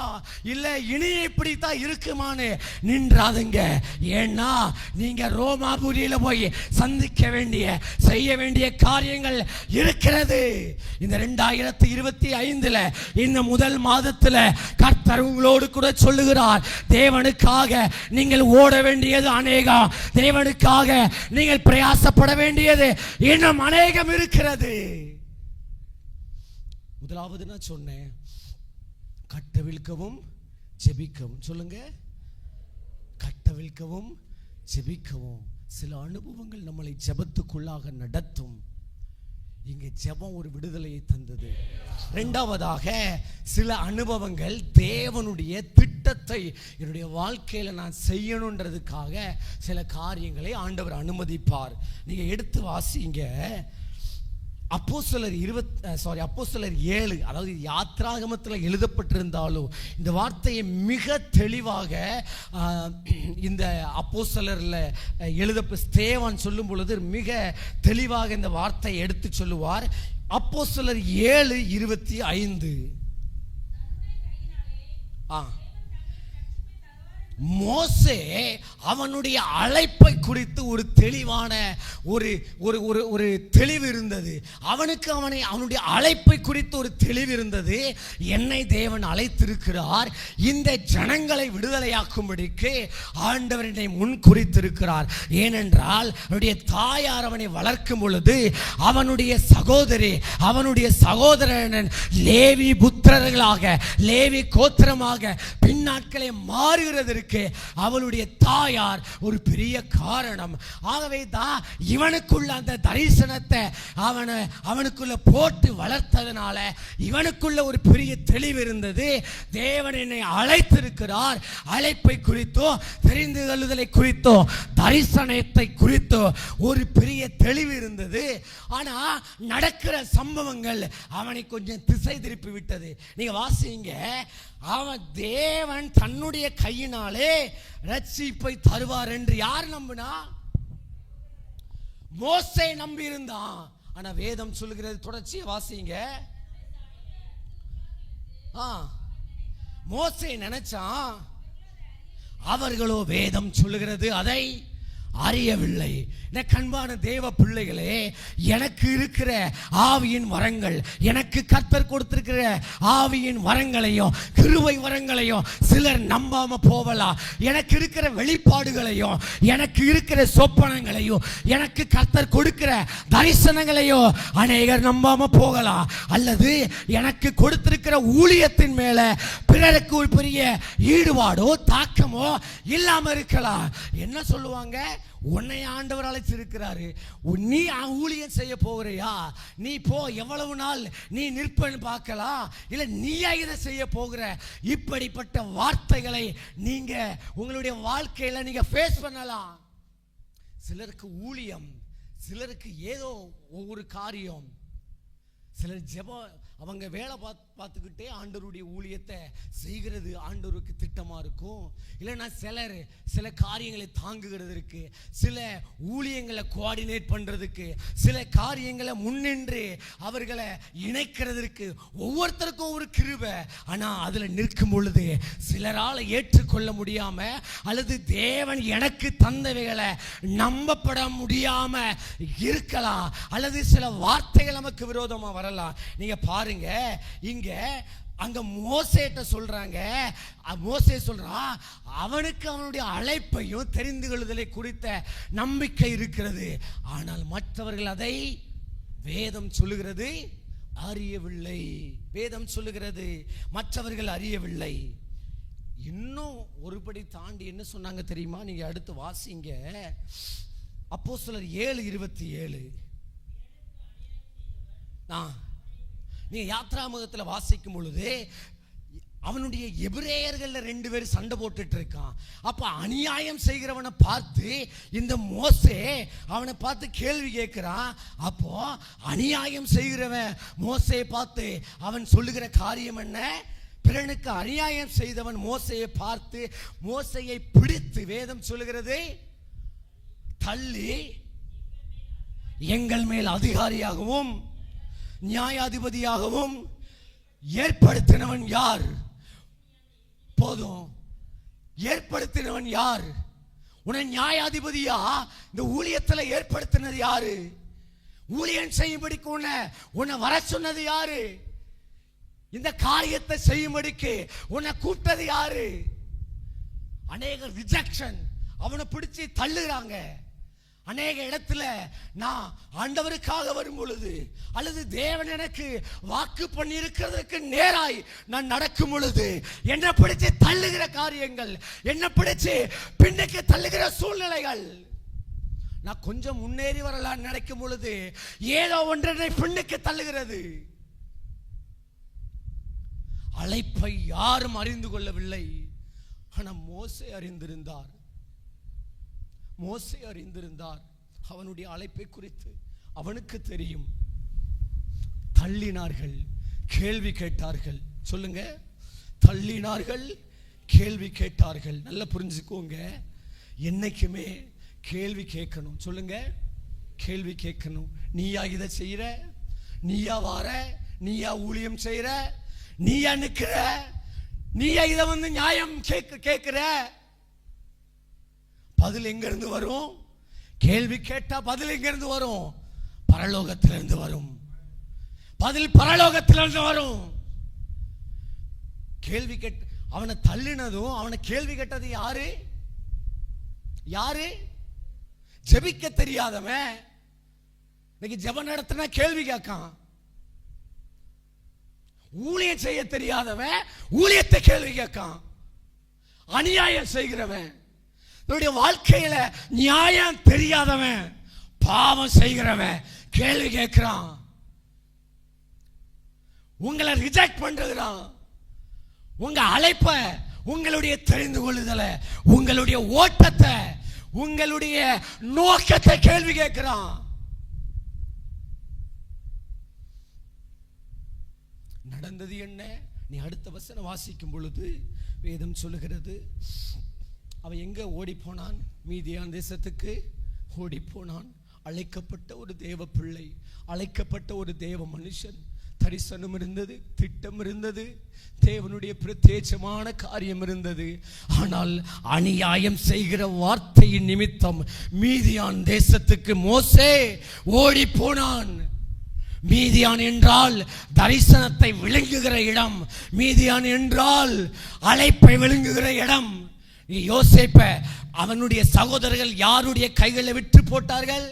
இல்ல இனி இப்படித்தான் இருக்குமான்னு நின்றாதங்க. ஏன்னா நீங்க ரோமாபுரியில போய் சந்திக்க வேண்டிய செய்ய வேண்டிய காரியங்கள் இருக்கிறது. இந்த 2025 இந்த முதல் மாதத்துல கர்த்தர் உங்களோடு கூட சொல்லுகிறார், தேவனுக்காக நீங்கள் ஓட வேண்டியது அநேகம், தேவனுக்காக நீங்கள் பிரயாசப்பட வேண்டியது இன்னும் அநேகம் இருக்கிறது. முதலாவது நான் சொன்னேன், கட்டவிழ்க்கவும் ஜெபிக்கவும். சொல்லுங்க, கட்டவிழ்க்கவும் ஜெபிக்கவும். சில அனுபவங்கள் நம்மளை ஜெபத்துக்குள்ளாக நடத்தும். இங்கே ஜெபம் ஒரு விடுதலையை தந்தது. இரண்டாவதாக, சில அனுபவங்கள் தேவனுடைய திட்டத்தை என்னுடைய வாழ்க்கையில நான் செய்யணுன்றதுக்காக சில காரியங்களை ஆண்டவர் அனுமதிப்பார். நீங்க எடுத்து வாசிங்க. அப்போஸ்தலர் 7, அதாவது யாத்ராகமத்தில் எழுதப்பட்டிருந்தாலும் இந்த வார்த்தையை மிக தெளிவாக இந்த அப்போஸ்தலர்ல ஸ்தேவான் சொல்லும் பொழுது மிக தெளிவாக இந்த வார்த்தையை எடுத்து சொல்லுவார். அப்போஸ்தலர் 7:25. மோசே அவனுடைய அழைப்பை குறித்து ஒரு தெளிவான ஒரு தெளிவு இருந்தது. அவனுடைய அழைப்பை குறித்து ஒரு தெளிவு இருந்தது. என்னை தேவன் அழைத்திருக்கிறார், இந்த ஜனங்களை விடுதலையாக்கும்படிக்கு ஆண்டவர் என்னை முன் குறித்திருக்கிறார். ஏனென்றால் அவனுடைய தாயார் அவனை வளர்க்கும் பொழுது அவனுடைய சகோதரி அவனுடைய சகோதரன் லேவி புத்திரர்களாக லேவி கோத்திரமாக பின்னாட்களை மாறுகிறதற்கு அவளுடைய தாயார் ஒரு பெரிய காரணம். ஆகவே தான் இவனுக்குள்ள அந்த தரிசனத்தை அவனுக்குள்ள போட்டு வளர்த்ததுனால இவனுக்குள்ள ஒரு பெரிய தெளிவு இருந்தது. தேவன் என்னை அழைத்திருக்கிறார், அழைப்பை குறித்தோ தெரிந்து கொள்ளுதலை குறித்தோ தரிசனத்தை குறித்தோ ஒரு பெரிய தெளிவு இருந்தது. ஆனா நடக்கிற சம்பவங்கள் அவனை கொஞ்சம் திசை திருப்பி விட்டது. நீங்க வாசிங்க, அவன் தேவன் தன்னுடைய கையினாலே ரட்சிப்பை தருவார் என்று யார் நம்பினா? மோசே நம்பி இருந்தான். ஆனா வேதம் சொல்லுகிறது, தொடர்ச்சியை வாசிங்க. மோசே நினைச்சான், அவர்களோ வேதம் சொல்லுகிறது அதை அறியவில்லை. கண்பான தேவ பிள்ளைகளே, எனக்கு இருக்கிற ஆவியின் வரங்கள், எனக்கு கர்த்தர் கொடுத்திருக்கிற ஆவியின் வரங்களையும் கிருபை வரங்களையும் சிலர் நம்பாம போகலாம். எனக்கு இருக்கிற வெளிப்பாடுகளையும் எனக்கு இருக்கிற சொப்பனங்களையும் எனக்கு கர்த்தர் கொடுக்கிற தரிசனங்களையும் அநேகர் நம்பாம போகலாம். அல்லது எனக்கு கொடுத்திருக்கிற ஊழியத்தின் மேல பிறருக்கு ஒரு பெரிய ஈடுபாடோ தாக்கமோ இல்லாம இருக்கலாம். என்ன சொல்லுவாங்க? உன்னை ஆண்டவர் அழைச்சிருக்கிறாரு, நீ ஊழியம் செய்ய போகிறியா? நீ போ, எவ்வளவு நாள் நீ நிற்பன்னு பார்க்கலாம், இல்ல நீயா இதை செய்ய போகிற? இப்படிப்பட்ட வார்த்தைகளை நீங்க உங்களுடைய வாழ்க்கையில நீங்க ஃபேஸ் பண்ணலாம். சிலருக்கு ஊழியம், சிலருக்கு ஏதோ ஒவ்வொரு காரியம், சிலர் ஜெபம், அவங்க வேலை பார்த்துக்கிட்டே ஆண்டவருடைய ஊழியத்தை செய்கிறது ஆண்டவருக்கு திட்டமா இருக்கும். இல்லைன்னா சில காரியங்களை தாங்குகிறதுக்கு, சில ஊழியங்களை கோஆர்டினேட் பண்றதுக்கு, சில காரியங்களை முன்னின்று அவர்களை இணைக்கிறதுக்கு ஒவ்வொருத்தருக்கும் ஒரு கிருபை. ஆனா அதுல நிற்கும் பொழுது சிலரால் ஏற்றுக்கொள்ள முடியாம அல்லது தேவன் எனக்கு தந்தவைகளை நம்பப்பட முடியாம இருக்கலாம். அல்லது சில வார்த்தைகள் நமக்கு விரோதமா வரலாம். நீங்க பாருங்க, இங்க அங்க மோசேட்ட சொல்றாங்க, மோசே சொல்றான், அவனுக்கு அவனுடைய அழைப்பையும் தெரிந்து கொள்ளுதலை குறித்த நம்பிக்கை இருக்கிறது. ஆனால் மற்றவர்கள் அதை வேதம் சொல்லுகிறது அறியவில்லை. வேதம் சொல்லுகிறது மற்றவர்கள் அறியவில்லை. இன்னும் ஒருபடி தாண்டி என்ன சொன்னாங்க தெரியுமா? நீங்க அடுத்து வாசிங்க. அப்போஸ்தலர் 7:27. நீ யாத்ராமகத்தில் வாசிக்கும் பொழுது அவனுடைய எபிரேயர்கள்ல 2 பேர் சண்டை போட்டுட்டு இருக்கான். அப்ப அநியாயம் செய்கிறவனை பார்த்து இந்த மோசே அவனை பார்த்து கேள்வி கேட்கிறான். அப்போ அநியாயம் செய்கிறவன் மோசே பார்த்து அவன் சொல்லுகிற காரியம் என்ன? பிறனுக்கு அநியாயம் செய்தவன் மோசையை பார்த்து மோசையை பிடித்து, வேதம் சொல்லுகிறது, தள்ளி எங்கள் மேல் அதிகாரியாகவும் நியாயாதிபதியாகவும் ஏற்படுத்தினவன் யார்? போதும், ஏற்படுத்தினவன் யார்? உன்னை நியாயாதிபதியா இந்த ஊழியத்தில் ஏற்படுத்தினது யாரு? ஊழியம் செய்யும்படிக்கு உன்னை வர சொன்னது யாரு? இந்த காரியத்தை செய்யும்படிக்கு உன்னை கூப்பிட்டது யாரு? அநேக ரிஜெக்ஷன், அவனை பிடிச்சி தள்ளுறாங்க. அநேக இடத்துல நான் ஆண்டவருக்காக வரும் பொழுது, அல்லது தேவன் எனக்கு வாக்கு பண்ணி இருக்கிறதுக்கு நேராய் நான் நடக்கும் பொழுது என்னை பிடிச்சு தள்ளுகிற காரியங்கள், என்னை பிடிச்சு பின்னுக்கு தள்ளுகிற சூழ்நிலைகள், நான் கொஞ்சம் முன்னேறி வரலாம் நினைக்கும் பொழுது ஏதோ ஒன்றை பின்னுக்கு தள்ளுகிறது. அழைப்பை யாரும் அறிந்து கொள்ளவில்லை. ஆனால் மோசே அறிந்திருந்தார். மோசே அறிந்திருந்தார். அவனுடைய அழைப்பை குறித்து அவனுக்கு தெரியும். தள்ளினார்கள், கேள்வி கேட்டார்கள். சொல்லுங்க, தள்ளினார்கள், கேள்வி கேட்டார்கள். நல்லா புரிஞ்சுக்கோங்க, என்னைக்குமே கேள்வி கேட்கணும். சொல்லுங்க, கேள்வி கேட்கணும். நீயா இதை செய்யற? நீயா வார? நீயா ஊழியம் செய்யற? நீயா நிக்கிற? நீயா இதை நியாயம் கேட்கிற? பதில் எங்க இருந்து வரும்? கேள்வி கேட்டா பதில் எங்க இருந்து வரும்? பரலோகத்திலிருந்து வரும். பதில் பரலோகத்திலிருந்து வரும். கேள்வி கேட்டு அவனை தள்ளினதும், அவனை கேள்வி கேட்டது யாரு? யாரு? ஜெபிக்க தெரியாதவன். இன்னைக்கு ஜெபம் நடத்தினா கேள்வி கேட்கான். ஊழியம் செய்ய தெரியாதவன் ஊழியத்தை கேள்வி கேட்கான். அநியாயம் செய்கிறவன், என்னுடைய வாழ்க்கையில நியாயம் தெரியாதவன், பாவம் செய்கிறவன் கேள்வி கேட்கிறான். உங்களை ரிஜெக்ட் பண்றான். உங்க அழைப்ப, உங்களுடைய தெரிந்து கொள்ளுதலை, உங்களுடைய ஓட்டத்தை, உங்களுடைய நோக்கத்தை கேள்வி கேட்கிறான். நடந்தது என்ன? நீ அடுத்த வசனம் வாசிக்கும் பொழுது வேதம் சொல்லுகிறது, அவன் எங்க ஓடி போனான்? மீதியான் தேசத்துக்கு ஓடி போனான். அழைக்கப்பட்ட ஒரு தேவ பிள்ளை, அழைக்கப்பட்ட ஒரு தேவ மனுஷன். தரிசனம் இருந்தது, திட்டம் இருந்தது, தேவனுடைய பிரத்யேகமான காரியம் இருந்தது. ஆனால் அநியாயம் செய்கிற வார்த்தையின் நிமித்தம் மீதியான் தேசத்துக்கு மோசே ஓடி போனான். மீதியான் என்றால் தரிசனத்தை விழுங்குகிற இடம். மீதியான் என்றால் அழைப்பை விழுங்குகிற இடம். யோசேப்ப அவனுடைய சகோதரர்கள் யாருடைய கைகளில் விற்று போட்டார்கள்?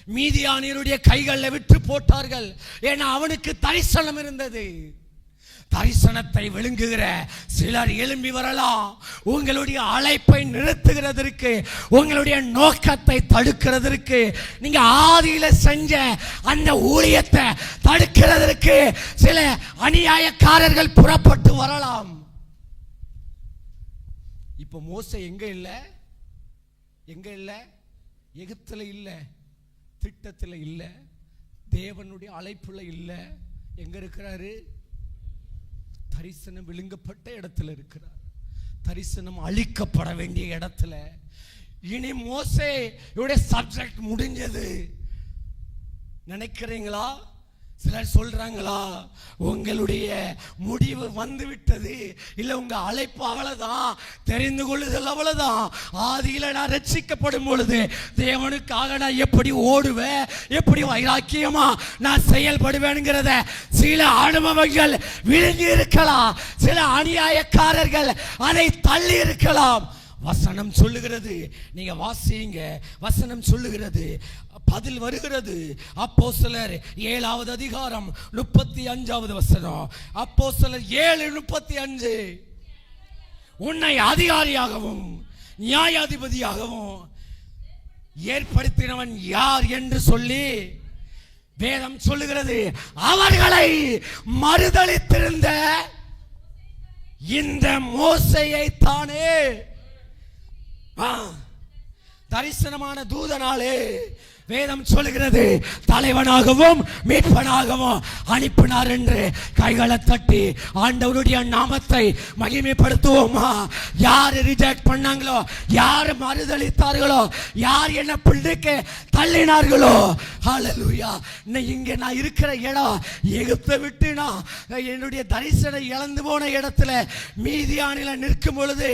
மீதியானியருடைய கைகளில் விற்று போட்டார்கள். ஏன்னா அவனுக்கு தரிசனம் இருந்தது. தரிசனத்தை விழுங்குகிற சிலர் எழும்பி வரலாம். உங்களுடைய அழைப்பை நிறுத்துகிறதற்கு, உங்களுடைய நோக்கத்தை தடுக்கிறதற்கு, நீங்க ஆதியில செஞ்ச அந்த ஊழியத்தை தடுக்கிறதற்கு சில அநியாயக்காரர்கள் புறப்பட்டு வரலாம். இப்ப மோசே எங்க இல்ல? எங்க இல்ல? எகிப்துல இல்ல, திட்டத்தில் இல்ல, தேவனுடைய அழைப்புல இல்ல. எங்க இருக்கிறாரு? தரிசனம் விழுங்கப்பட்ட இடத்துல இருக்கிறார். தரிசனம் அழிக்கப்பட வேண்டிய இடத்துல. இனி மோசே சப்ஜெக்ட் முடிஞ்சது நினைக்கிறீங்களா? சிலர் சொல்றாங்களா, உங்களுடைய முடிவு வந்து விட்டது, இல்ல உங்க அழைப்பு அவ்வளவுதான், தெரிந்து கொள்ளுதல் அவ்வளவுதான். ஆதியில நான் ரட்சிக்கப்படும் பொழுது தேவனுக்காக நான் எப்படி ஓடுவேன், எப்படி வைராக்கியமா நான் செயல்படுவேன்கிறத சில அனுபவங்கள் விழுங்கி இருக்கலாம். சில அநியாயக்காரர்கள் அதை தள்ளி இருக்கலாம். வசனம் சொல்லுகிறது, நீங்க வாசிங்க. வசனம் சொல்லுகிறது, பதில் வருகிறது. அப்போஸ்தலர் 7வது அதிகாரம் 35வது வசனம். அப்போஸ்தலர் 7:35, உன்னை அதிகாரியாகவும் நியாயாதிபதியாகவும் ஏற்படுத்தினவன் யார் என்று சொல்லி வேதம் சொல்லுகிறது. அவர்களை மறுதலித்திருந்த இந்த மோசேயை தானே. தரிசனமான தூதனாலே வேதம் சொல்லுகிறது தலைவனாகவும் மீட்பனாகவும் அனுப்பினார் என்று கைகளை தட்டி ஆண்டவருடைய நாமத்தை மகிமைப்படுத்துவோமா? யார் ரிஜெக்ட் பண்ணாங்களோ, யார் மறுதளித்தார்களோ, யார் என்ன பிள்ளைக்கு தள்ளினார்களோ, ஹல்லேலூயா. இங்க நான் இருக்கிற இடம் எகிப்தை விட்டு நான் என்னுடைய தரிசனம் இழந்து போன இடத்துல மீதியானில நிற்கும் பொழுது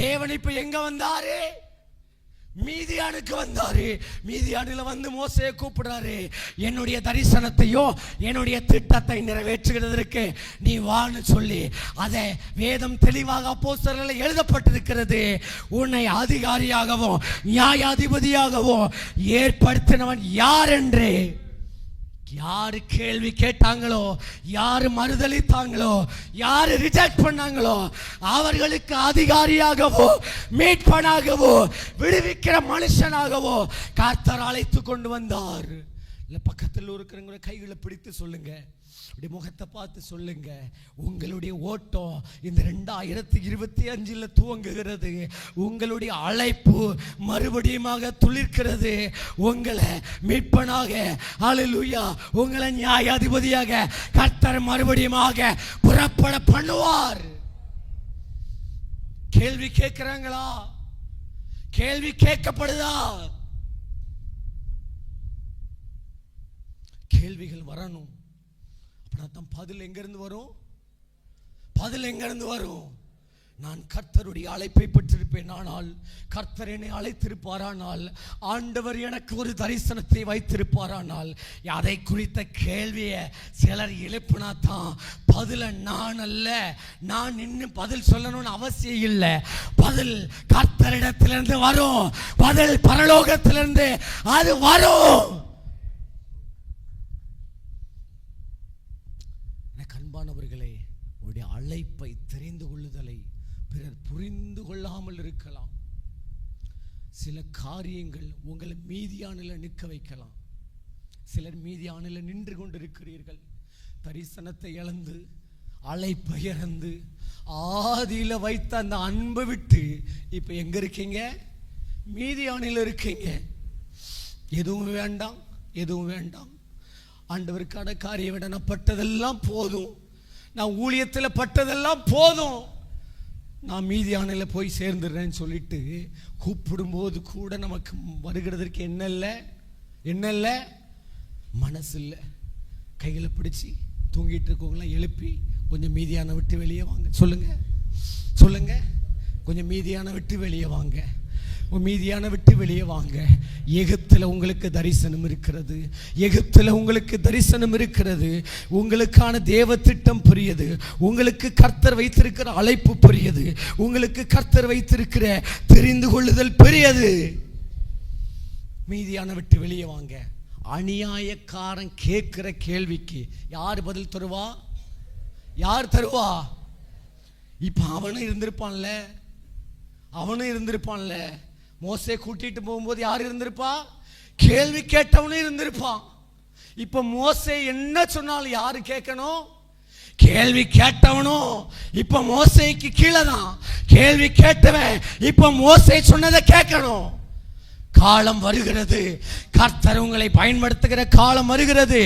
தேவன் இப்ப எங்க வந்தாரு? மீதியானுக்கு வந்தாரு. மீதியானில வந்து மோசேயை கூப்பிடுறாரு. என்னுடைய தரிசனத்தையோ என்னுடைய திட்டத்தை நிறைவேற்றுகிறதற்கு நீ வான்னு சொல்லி அதை வேதம் தெளிவாக அப்போஸ்தலர்களில் எழுதப்பட்டிருக்கிறது. உன்னை அதிகாரியாகவும் நியாயாதிபதியாகவும் ஏற்படுத்தினவன் யார் என்று யாரு கேள்வி கேட்டாங்களோ, யாரு மறுதளித்தாங்களோ, யாரு ரிஜெக்ட் பண்ணாங்களோ அவர்களுக்கு அதிகாரியாகவோ மீட்பனாகவோ விடுவிக்கிற மனுஷனாகவோ கர்த்தர் அழைத்து கொண்டு வந்தார். இல்ல பக்கத்தில் இருக்கிறவங்க கைகளை பிடித்து சொல்லுங்க, அப்படி முகத்தை பார்த்து சொல்லுங்க, உங்களுடைய ஓட்டம் இந்த 2025 துவங்குகிறது. உங்களுடைய அழைப்பு மறுபடியுமாக துளிர்க்கிறது. உங்களை மீட்பனாக, ஹல்லேலூயா, உங்களை நியாயாதிபதியாக கர்த்தர் மறுபடியுமாக புறப்பட பண்ணுவார். கேள்வி கேட்கிறாங்களா? கேள்வி கேட்கப்படுதா? கேள்விகள் வரணும். அப்படின்னா பதில் எங்கிருந்து வரும்? பதில் எங்கிருந்து வரும்? நான் கர்த்தருடைய அழைப்பை பெற்றிருப்பேன். ஆனால் கர்த்தர் என்னை அழைத்திருப்பாரானால், ஆண்டவர் எனக்கு ஒரு தரிசனத்தை வைத்திருப்பாரானால், அதை குறித்த கேள்வியை சிலர் எழுப்பினா தான் பதில நான் அல்ல, நான் இன்னும் பதில் சொல்லணும்னு அவசியம் இல்லை. பதில் கர்த்தரிடத்திலிருந்து வரும். பதில் பரலோகத்திலிருந்து அது வரும். அன்பானவர்களே, உடைய அழைப்பை தெரிந்து கொள்ளுதலை பிறர் புரிந்து கொள்ளாமல் இருக்கலாம். சில காரியங்கள் உங்களை மீதியானில நிற்க வைக்கலாம். சிலர் மீதியானில நின்று கொண்டிருக்கிறீர்கள். தரிசனத்தை இழந்து, அழைப்பை இழந்து, ஆதியில வைத்த அந்த அன்பை விட்டு இப்ப எங்க இருக்கீங்க? மீதியானில இருக்கீங்க. எதுவும் வேண்டாம், எதுவும் வேண்டாம். ஆண்டவருக்கான காரியம் விட நான் பட்டதெல்லாம் போதும், நான் ஊழியத்தில் பட்டதெல்லாம் போதும், நான் மீதியானில் போய் சேர்ந்துடுறேன்னு சொல்லிட்டு கூப்பிடும்போது கூட நமக்கு வருகிறதற்கு என்ன இல்லை, மனசு இல்லை. கைகளை பிடிச்சி தூங்கிட்டு இருக்கவங்களாம் எழுப்பி கொஞ்சம் மீதியான விட்டு வெளியே வாங்க சொல்லுங்க, கொஞ்சம் மீதியான விட்டு வெளியே வாங்க, மீதியான விட்டு வெளியே வாங்க. எகிப்தில் உங்களுக்கு தரிசனம் இருக்கிறது. எகிப்தில் உங்களுக்கு தரிசனம் இருக்கிறது. உங்களுக்கான தேவ திட்டம் புரியுது. உங்களுக்கு கர்த்தர் வைத்திருக்கிற அழைப்பு புரியுது. உங்களுக்கு கர்த்தர் வைத்திருக்கிற தெரிந்து கொள்ளுதல் பெரியது. மீதியான விட்டு வெளியே வாங்க. அநியாயக்காரன் கேட்கிற கேள்விக்கு யார் பதில் தருவா? யார் தருவா? இப்ப அவனும் இருந்திருப்பான்ல. மோசே கூட்டிட்டு போகும்போது யார் இருந்திருப்பா? கேள்வி கேட்டவனும் இருந்திருப்பான். இப்ப மோசே என்ன சொன்னாலும் யாரு கேட்கணும்? கேள்வி கேட்டவனும் இப்ப மோசேக்கு கீழே தான். கேள்வி கேட்டவன் இப்ப மோசே சொன்னதை கேட்கணும். காலம் வருகிறது, கர்த்தர் உங்களை பயன்படுத்துகிற காலம் வருகிறது.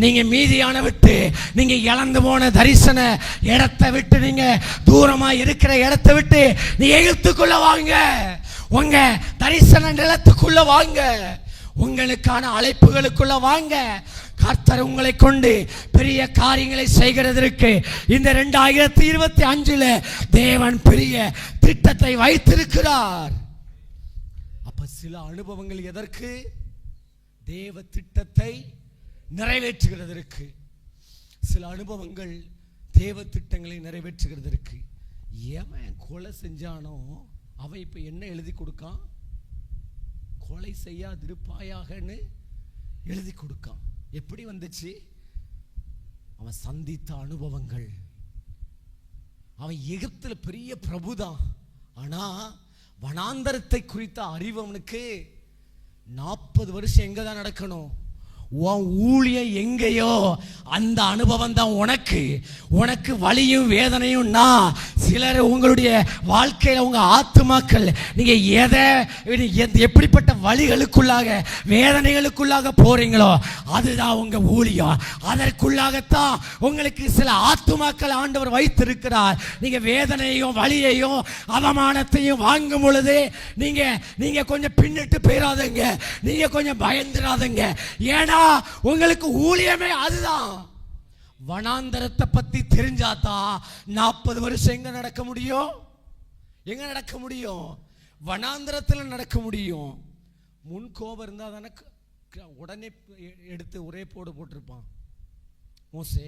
நீங்க மீதியான விட்டு, நீங்க இழந்து போன தரிசன இடத்தை விட்டு, நீங்க தூரமா இருக்கிற இடத்தை விட்டு நீ எகிப்துக்குள்ள வாங்க. உங்க தரிசன நிலத்துக்குள்ள வாங்க. உங்களுக்கான அழைப்புகளுக்குள்ள வாங்க. கர்த்தர் உங்களை கொண்டு பெரிய காரியங்களை செய்கிறதற்கு இந்த 2025 தேவன் பெரிய திட்டத்தை வைத்திருக்கிறார். சில அனுபவங்கள் எதற்கு? தேவ திட்டத்தை நிறைவேற்றுகிறதற்கு. சில அனுபவங்கள் தேவ திட்டங்களை நிறைவேற்றுகிறதற்கு. எவன் கொலை செஞ்சானோ அவன் இப்ப என்ன எழுதி கொடுக்கான்? கொலை செய்யாதிருப்பாயாகன்னு எழுதி கொடுக்கான். எப்படி வந்துச்சு? அவன் சந்தித்த அனுபவங்கள். அவன் எகிப்துல பெரிய பிரபுதான். ஆனா வனாந்தரத்தை குறித்த அறிவு அவனுக்கு 40 வருஷம் எங்க தான் நடக்கணும்? உன் ஊழியம் எங்கேயோ அந்த அனுபவம் தான் உனக்கு வலியும் வேதனையும். நான் சிலர் உங்களுடைய வாழ்க்கையில் உங்க ஆத்துமாக்கள் நீங்க எப்படிப்பட்ட வலிகளுக்குள்ளாக வேதனைகளுக்குள்ளாக போறீங்களோ அதுதான் உங்க ஊழியம். அதற்குள்ளாகத்தான் உங்களுக்கு சில ஆத்துமாக்கள் ஆண்டவர் வைத்திருக்கிறார். நீங்க வேதனையும் வலியையும் அவமானத்தையும் வாங்கும் பொழுது நீங்க கொஞ்சம் பின்னிட்டு போயிடாதீங்க, நீங்க கொஞ்சம் பயந்துடாதீங்க. ஏன்னா உங்களுக்கு ஊழியமே அதுதான். வனாந்தரத்தை பத்தி தெரிஞ்சாதான் 40 வருஷம் எங்க நடக்க முடியும்? வனாந்தரத்தில் நடக்க முடியும். முன் கோபம் இருந்தா தானே உடனே எடுத்து ஒரே போட்டிருப்பான். மோசே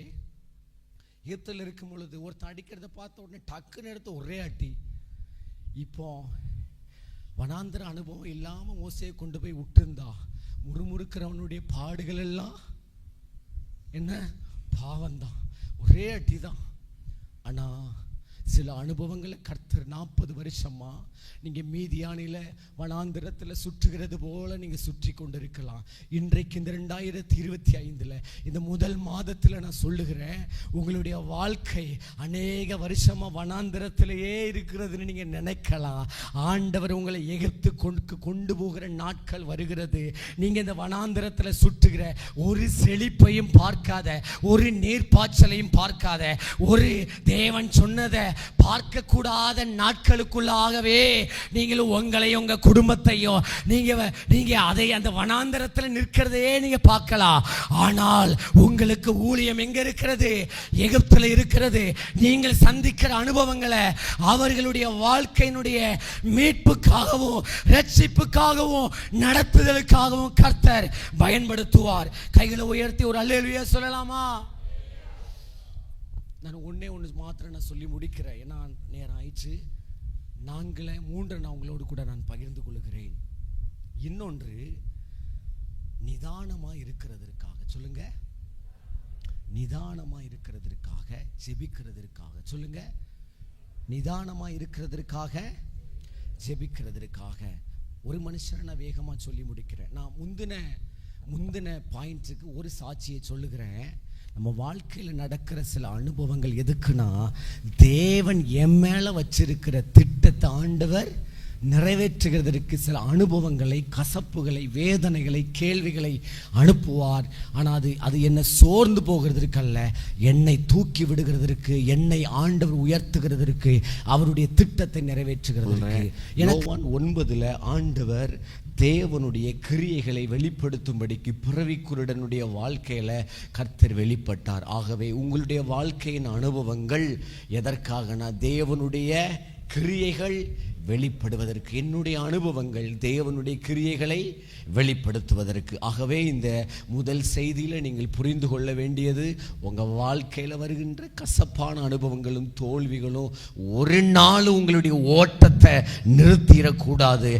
ஈத்தில் இருக்கும் பொழுது ஒருத்தன் அடிக்கிறத பார்த்த உடனே டக்குன்னு எடுத்து ஒரே அடி. இப்போ வனாந்தர அனுபவம் இல்லாம மோசையை கொண்டு போய் விட்டுருந்தா முறுமுறுக்கிறவனுடைய பாடுகள் எல்லாம் என்ன பாவம்தான், ஒரே அடிதான். ஆனா சில அனுபவங்களை கர்த்தர் 40 வருஷமா நீங்க மீதியானில வனாந்திரத்தில் சுற்றுகிறது போல நீங்க சுற்றி கொண்டிருக்கலாம். இன்றைக்கு இந்த 2025 இந்த முதல் மாதத்தில் நான் சொல்லுகிறேன், உங்களுடைய வாழ்க்கை அநேக வருஷமா வனாந்திரத்திலேயே இருக்கிறதுன்னு நீங்க நினைக்கலாம். ஆண்டவர் உங்களை எகிப்து கொண்டு போகிற நாட்கள் வருகிறது. நீங்க இந்த வனாந்திரத்தில் சுற்றுகிற ஒரு செழிப்பையும் பார்க்காத, ஒரு நீர்ப்பாய்ச்சலையும் பார்க்காத, ஒரு தேவன் சொன்னதை பார்க்க கூடாத நாட்களுக்குள்ளாகவே நீங்களும் உங்களையும் உங்க குடும்பத்தையும் நீங்க அதை அந்த வனாந்தரத்தில் நிற்கிறதையே நீங்க பார்க்கலாம். ஆனால் உங்களுக்கு ஊழியம் எங்க இருக்கிறது? எகிப்தில் இருக்கிறது. நீங்கள் சந்திக்கிற அனுபவங்களை அவர்களுடைய வாழ்க்கையினுடைய மீட்புக்காகவும் ரட்சிப்புக்காகவும் நடத்துதலுக்காகவும் கர்த்தர் பயன்படுத்துவார். கைகளை உயர்த்தி ஒரு அல்லேலூயா சொல்லலாமா? நான் ஒன்று மாத்திரம் நான் சொல்லி முடிக்கிறேன். ஏன்னா நேரம் ஆயிடுச்சு. 3 நான் உங்களோடு கூட நான் பகிர்ந்து கொள்கிறேன். இன்னொன்று, நிதானமா இருக்கிறதற்காக சொல்லுங்க, நிதானமா இருக்கிறதற்காக ஜெபிக்கிறதற்காக சொல்லுங்க, நிதானமா இருக்கிறதற்காக ஜெபிக்கிறதற்காக. ஒரு மனுஷனை நான் வேகமா சொல்லி முடிக்கிறேன். நான் முந்தின பாயிண்ட்ஸுக்கு ஒரு சாட்சியை சொல்லுகிறேன். நம்ம வாழ்க்கையில் நடக்கிற சில அனுபவங்கள் எதுக்குன்னா, தேவன் என் மேல வச்சிருக்கிற திட்டத்தை ஆண்டவர் நிறைவேற்றுகிறதற்கு சில அனுபவங்களை, கசப்புகளை, வேதனைகளை, கேள்விகளை அனுப்புவார். ஆனால் அது என்னை சோர்ந்து போகிறதற்கு அல்ல, என்னை தூக்கி விடுகிறதற்கு, என்னை ஆண்டவர் உயர்த்துகிறதற்கு, அவருடைய திட்டத்தை நிறைவேற்றுகிறதற்கு. யோவான் 9 ஆண்டவர் தேவனுடைய கிரியைகளை வெளிப்படுத்தும்படிக்கு பிறவி குருடனுடைய வாழ்க்கையில கர்த்தர் வெளிப்பட்டார். ஆகவே உங்களுடைய வாழ்க்கையின் அனுபவங்கள் எதற்காகனா, தேவனுடைய கிரியைகள் வெளிப்படுவதற்கு. என்னுடைய அனுபவங்கள் தேவனுடைய கிரியைகளை வெளிப்படுத்துவதற்கு. ஆகவே இந்த முதல் செய்தியில் நீங்கள் புரிந்து கொள்ள வேண்டியது, உங்கள் வாழ்க்கையில் வருகின்ற கசப்பான அனுபவங்களும் தோல்விகளும் ஒரு நாள் உங்களுடைய ஓட்டத்தை நிறுத்திடக்கூடாது.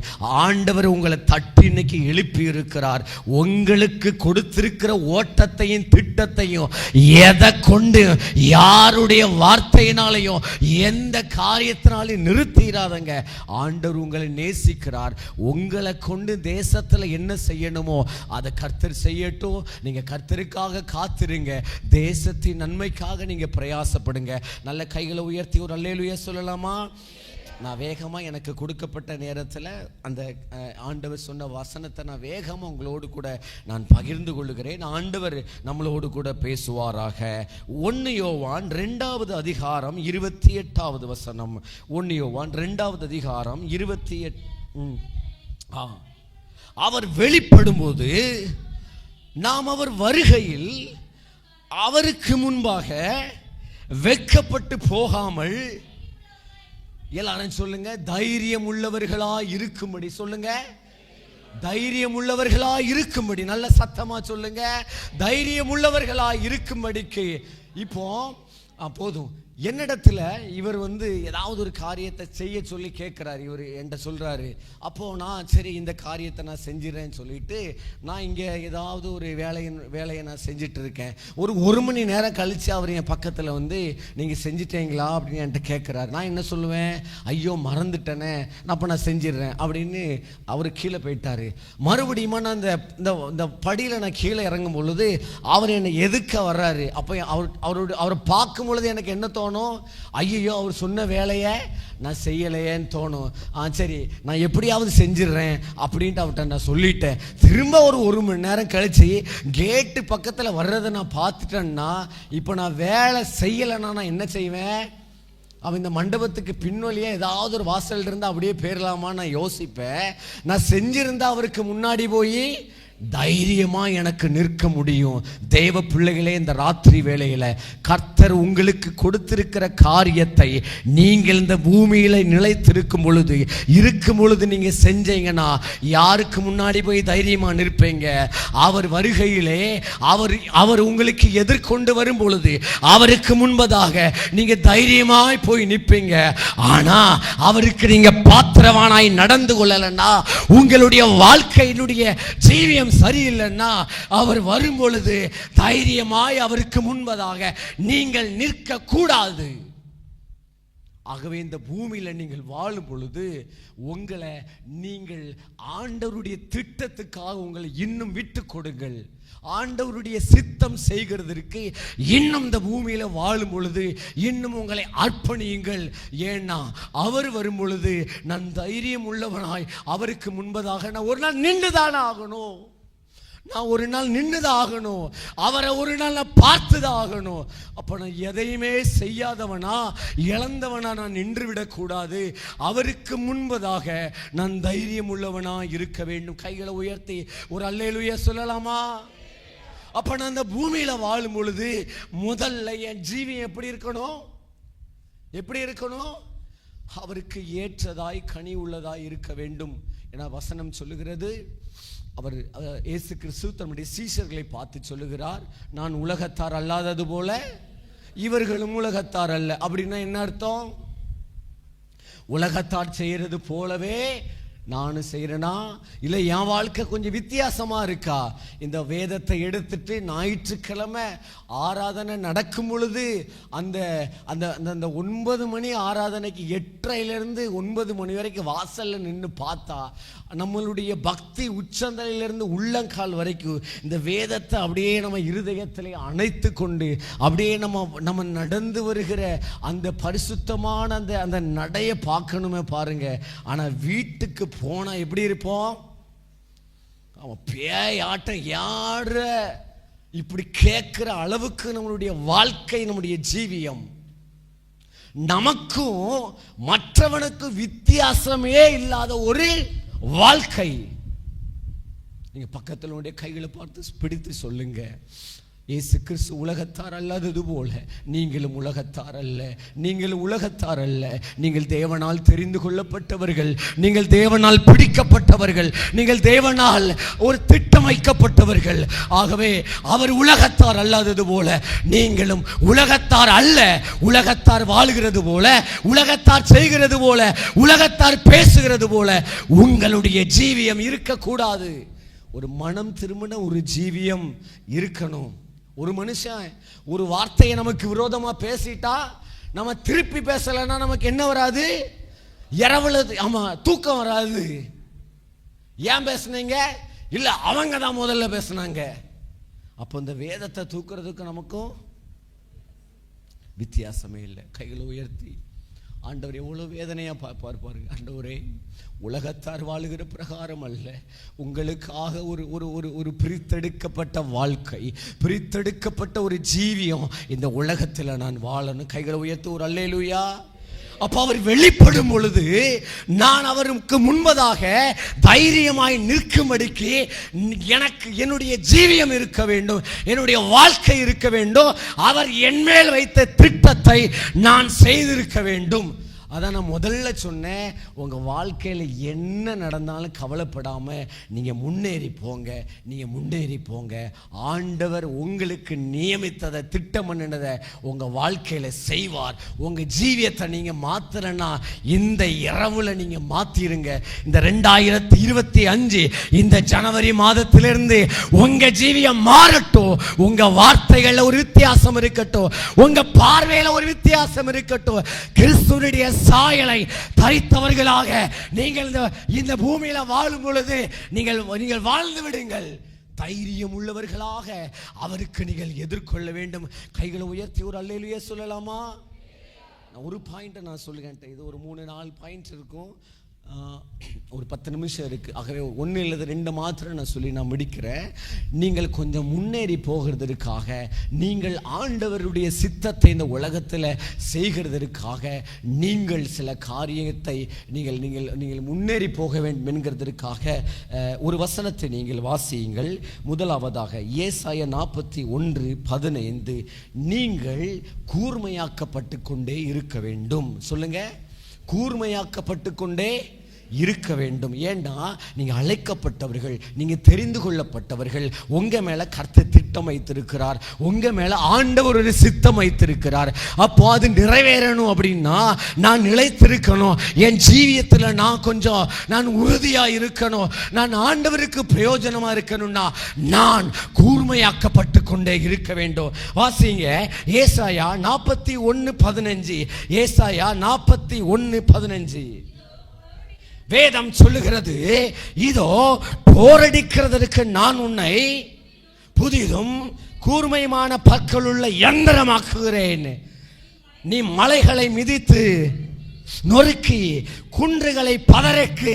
ஆண்டவர் உங்களை தட்டி இன்னைக்கு எழுப்பி இருக்கிறார். உங்களுக்கு கொடுத்திருக்கிற ஓட்டத்தையும் திட்டத்தையும் எதை கொண்டு, யாருடைய வார்த்தையினாலையும் எந்த காரியத்தினாலையும் நிறுத்திடாதங்க. ஆண்டவர் உங்களை நேசிக்கிறார். உங்களை கொண்டு தேசத்துல என்ன செய்யணுமோ அதை கர்த்தர் செய்யட்டும். நீங்க கர்த்தருக்காக காத்திருங்க, தேசத்தின் நன்மைக்காக நீங்க பிரயாசப்படுங்க. நல்ல கைகளை உயர்த்தி ஒரு அல்லேலூயா சொல்லலாமா? நான் வேகமாக எனக்கு கொடுக்கப்பட்ட நேரத்தில் அந்த ஆண்டவர் சொன்ன வசனத்தை நான் வேகமாக உங்களோடு கூட நான் பகிர்ந்து கொள்ளுகிறேன். ஆண்டவர் நம்மளோடு கூட பேசுவாராக. 1 யோவான் 2வது அதிகாரம் 28வது வசனம். 1 யோவான் 2வது அதிகாரம் 28. அவர் வெளிப்படும்போது நாம் அவர் வருகையில் அவருக்கு முன்பாக வெட்கப்பட்டு போகாமல், எல்லாரும் சொல்லுங்க, தைரியம் உள்ளவர்களா இருக்கும்படி சொல்லுங்க, தைரியம் உள்ளவர்களா இருக்கும்படி, நல்ல சத்தமா சொல்லுங்க, தைரியம் உள்ளவர்களா இருக்கும்படிக்கு. இப்போ போதும், என்னிடத்துல இவர் ஏதாவது ஒரு காரியத்தை செய்ய சொல்லி கேட்குறாரு. இவர் என்கிட்ட சொல்கிறாரு. அப்போது நான் சரி இந்த காரியத்தை நான் செஞ்சிடறேன்னு சொல்லிட்டு நான் இங்கே ஏதாவது ஒரு வேலையை நான் செஞ்சுட்டு இருக்கேன். ஒரு மணி நேரம் கழித்து அவர் என் பக்கத்தில் நீங்கள் செஞ்சிட்டீங்களா அப்படின்னு என்கிட்ட கேட்குறாரு. நான் என்ன சொல்லுவேன், ஐயோ மறந்துட்டேனே, அப்போ நான் செஞ்சிடுறேன் அப்படின்னு அவர் கீழே போயிட்டார். மறுபடியும் நான் இந்த படியில் நான் கீழே இறங்கும் பொழுது அவர் என்னை எதுக்க வர்றாரு. அப்போ அவரை பார்க்கும் பொழுது எனக்கு என்ன தோணும், ஐயோ அவர் சொன்ன வேலையை நான் செய்யலையேன்னு தோணும். சரி நான் எப்படியாவது செஞ்சிடுறேன் அப்படின்ட்டு அவர்கிட்ட நான் சொல்லிட்டேன். திரும்ப ஒரு மணி நேரம் கழிச்சு கேட்டு பக்கத்தில் வர்றதை நான் பார்த்துட்டேன்னா இப்போ நான் வேலை செய்யலைன்னா நான் என்ன செய்வேன், அவன் இந்த மண்டபத்துக்கு பின்வழியே ஏதாவது ஒரு வாசல் இருந்தால் அப்படியே போயிடலாமான்னு நான் யோசிப்பேன். நான் செஞ்சிருந்தா அவருக்கு முன்னாடி போய் தைரியமா எனக்கு நிற்க முடியும். தேவ பிள்ளைகளே, இந்த ராத்திரி வேளையில கர்த்தர் உங்களுக்கு கொடுத்திருக்கிற காரியத்தை நீங்கள் இந்த பூமியில நிலைத்திருக்கும் பொழுது நீங்க செஞ்சீங்கன்னா யாருக்கு முன்னாடி போய் தைரியமா நிற்பீங்க? அவர் வருகையிலே அவர் உங்களுக்கு எதிர்கொண்டு வரும் பொழுது அவருக்கு முன்பதாக நீங்க தைரியமாய் போய் நிற்பீங்க. ஆனா அவருக்கு நீங்க பாத்திரவானாய் நடந்து கொள்ளலன்னா, உங்களுடைய வாழ்க்கையினுடைய ஜீவியம் சரியில்லைன்னா, அவர் வரும் பொழுது தைரியமாய் அவருக்கு முன்பதாக நீங்கள் நிற்க கூடாது. ஆகவே இந்த பூமியில நீங்கள் வாழும் பொழுது உங்களை நீங்கள் ஆண்டவருடைய திட்டத்துக்காக உங்களை இன்னும் விட்டு கொடுங்கள். ஆண்டவருடைய சித்தம் செய்கிறதற்கு இன்னும் இந்த பூமியில வாழும் பொழுது இன்னும் உங்களை அர்ப்பணியுங்கள். ஏன்னா அவர் வரும் பொழுது நான் தைரியம் உள்ளவனாய் அவருக்கு முன்பதாக நான் ஒரு நாள் நின்றுதானே ஆகணும். நான் ஒரு நாள் நின்றுதான் ஆகணும். அவரை ஒரு நாள் நான் பார்த்துதான் ஆகணும். அப்போ நான் எதையுமே செய்யாதவனா இழந்தவனா நான் நின்று விடக்கூடாது. அவருக்கு முன்பதாக நான் தைரியம் உள்ளவனா இருக்க வேண்டும். கைகளை உயர்த்தி ஒரு அல்லேலூயா சொல்லலாமா? அப்ப நான் அந்த பூமியில வாழும் பொழுது முதல்ல என் ஜீவியம் எப்படி இருக்கணும்? அவருக்கு ஏற்றதாய் கனி உள்ளதாய் இருக்க வேண்டும் என வசனம் சொல்லுகிறது. அவர் இயேசு கிறிஸ்து தம்முடைய சீஷர்களை பார்த்து சொல்லுகிறார், நான் உலகத்தார் அல்லாதது போல இவர்களும் உலகத்தார் அல்ல. அப்படின்னா என்ன அர்த்தம்? உலகத்தார் செய்யறது போலவே நானும் செய்கிறேனா, இல்லை என் வாழ்க்கை கொஞ்சம் வித்தியாசமா இருக்கா? இந்த வேதத்தை எடுத்துட்டு ஞாயிற்றுக்கிழமை ஆராதனை நடக்கும் பொழுது அந்த அந்த அந்த 9 மணி ஆராதனைக்கு 8:30 9 மணி வரைக்கும் வாசல்ல நின்று பார்த்தா நம்மளுடைய பக்தி உச்சந்தலையிலிருந்து உள்ளங்கால் வரைக்கும் இந்த வேதத்தை அப்படியே நம்ம இருதயத்திலே அணைத்து கொண்டு அப்படியே நம்ம நடந்து வருகிற அந்த பரிசுத்தமான அந்த நடையை பார்க்கணுமே பாருங்க. ஆனா வீட்டுக்கு போனா எப்படி இருப்போம்? அவன் பேய் ஆட்டம் யார இப்படி கேட்கிற அளவுக்கு நம்மளுடைய வாழ்க்கை, நம்முடைய ஜீவியம், நமக்கும் மற்றவனுக்கும் வித்தியாசமே இல்லாத ஒரு வாழ்க்கை. நீங்க பக்கத்தில் கைகளை பார்த்து பிடித்து சொல்லுங்க, இயேசு கிறிஸ்து உலகத்தார் அல்லாதது போல நீங்களும் உலகத்தார் அல்ல. நீங்கள் உலகத்தார் அல்ல. நீங்கள் தேவனால் தெரிந்து கொள்ளப்பட்டவர்கள், நீங்கள் தேவனால் பிடிக்கப்பட்டவர்கள், நீங்கள் தேவனால் ஒரு திட்டம் வைக்கப்பட்டவர்கள். ஆகவே அவர் உலகத்தார் அல்லாதது போல நீங்களும் உலகத்தார் அல்ல. உலகத்தார் வாழுகிறது போல, உலகத்தார் செய்கிறது போல, உலகத்தார் பேசுகிறது போல உங்களுடைய ஜீவியம் இருக்கக்கூடாது. ஒரு மனம் திரும்பின ஒரு ஜீவியம் இருக்கணும். ஒரு மனுஷன் ஒரு வார்த்தையை நமக்கு விரோதமா பேசிட்டா நம்ம திருப்பி பேசலைன்னா நமக்கு என்ன வராது? தூக்கம் வராது. ஏன் பேசுனீங்க? இல்ல அவங்க தான் முதல்ல பேசுனாங்க. அப்போ இந்த வேதத்தை தூக்குறதுக்கு நமக்கும் வித்தியாசமே இல்லை. கைகளை உயர்த்தி ஆண்டவர் எவ்வளவு வேதனையா பார்ப்பார் பாருங்க. ஆண்டவரே, உலகத்தார் வாழுகிற பிரகாரம் அல்ல, உங்களுக்காக ஒரு ஒரு ஒரு ஒரு பிரித்தெடுக்கப்பட்ட வாழ்க்கை, பிரித்தெடுக்கப்பட்ட ஒரு ஜீவியம் இந்த உலகத்தில் நான் வாழணும். கைகளை உயர்த்து ஒரு அல்லேலூயா. அப்ப அவர் வெளிப்படும் பொழுது நான் அவருக்கு முன்பதாக தைரியமாய் நிற்கும்படிக்கு எனக்கு என்னுடைய ஜீவியம் இருக்க வேண்டும், என்னுடைய வாழ்க்கை இருக்க வேண்டும். அவர் என்மேல் வைத்த திட்டத்தை நான் செய்திருக்க வேண்டும். அதான் நான் முதல்ல சொன்னேன், உங்கள் வாழ்க்கையில் என்ன நடந்தாலும் கவலைப்படாமல் நீங்கள் முன்னேறி போங்க. ஆண்டவர் உங்களுக்கு நியமித்ததை திட்டம் பண்ணினதை உங்கள் வாழ்க்கையில் செய்வார். உங்கள் ஜீவியத்தை நீங்கள் மாற்றலைன்னா இந்த இரவில் நீங்கள் மாற்றிருங்க. இந்த 2025 இந்த ஜனவரி மாதத்திலிருந்து உங்கள் ஜீவியம் மாறட்டும். உங்கள் வார்த்தைகளில் ஒரு வித்தியாசம் இருக்கட்டும், உங்கள் பார்வையில் ஒரு வித்தியாசம் இருக்கட்டும். கிறிஸ்துவினுடைய சாயலை தரித்தவர்களாக நீங்கள் இந்த பூமியில வாழும் பொழுது நீங்கள் வாழ்ந்து விடுங்கள். தைரியம் உள்ளவர்களாக அவருக்கு நீங்கள் எதிர்கொள்ள வேண்டும். கைகளை உயர்த்தி ஒரு அல்லேலூயா சொல்லலாமா? நான் ஒரு பாயிண்ட்டை நான் சொல்லுகிறேன். இது ஒரு 3-4 பாயிண்ட் இருக்கும், ஒரு 10 நிமிஷம் இருக்குது. ஆகவே 1 இல்லது 2 மாத்திரம் நான் சொல்லி நான் முடிக்கிறேன். நீங்கள் கொஞ்சம் முன்னேறி போகிறதற்காக, நீங்கள் ஆண்டவருடைய சித்தத்தை இந்த உலகத்தில் செய்கிறதற்காக, நீங்கள் சில காரியத்தை நீங்கள் முன்னேறி போக வேண்டும் என்கிறதற்காக ஒரு வசனத்தை நீங்கள் வாசியுங்கள். முதலாவதாக ஏசாயா 41:15, நீங்கள் கூர்மையாக்கப்பட்டு கொண்டே இருக்க வேண்டும். சொல்லுங்க, கூர்மையாக்கப்பட்டு கொண்டே இருக்க வேண்டும். ஏன்னா நீங்க அழைக்கப்பட்டவர்கள், நீங்க தெரிந்து கொள்ளப்பட்டவர்கள். உங்க மேல கர்த்தர் திட்டம் வைத்திருக்கிறார், உங்க மேல ஆண்டவர் ஒரு சித்தம் வைத்திருக்கிறார். அப்போ அது நிறைவேறணும் அப்படின்னா நான் நிலைத்திருக்கணும். என் ஜீவியத்தில் நான் உறுதியா இருக்கணும். நான் ஆண்டவருக்கு பிரயோஜனமா இருக்கணும்னா நான் கூர்மையாக்கப்பட்டு கொண்டே இருக்க வேண்டும். வாசிங்க ஏசாயா 41:15. ஏசாயா 41:15 வேதம் சொல்லுகிறது, இதோ போரடிக்கிறதற்கு நான் உன்னை புதிதும் கூர்மையான பற்களுள்ள யந்திரமாக்குகிறேன். நீ மலைகளை மிதித்து நொறுக்கி குன்றுகளை பதறைக்கு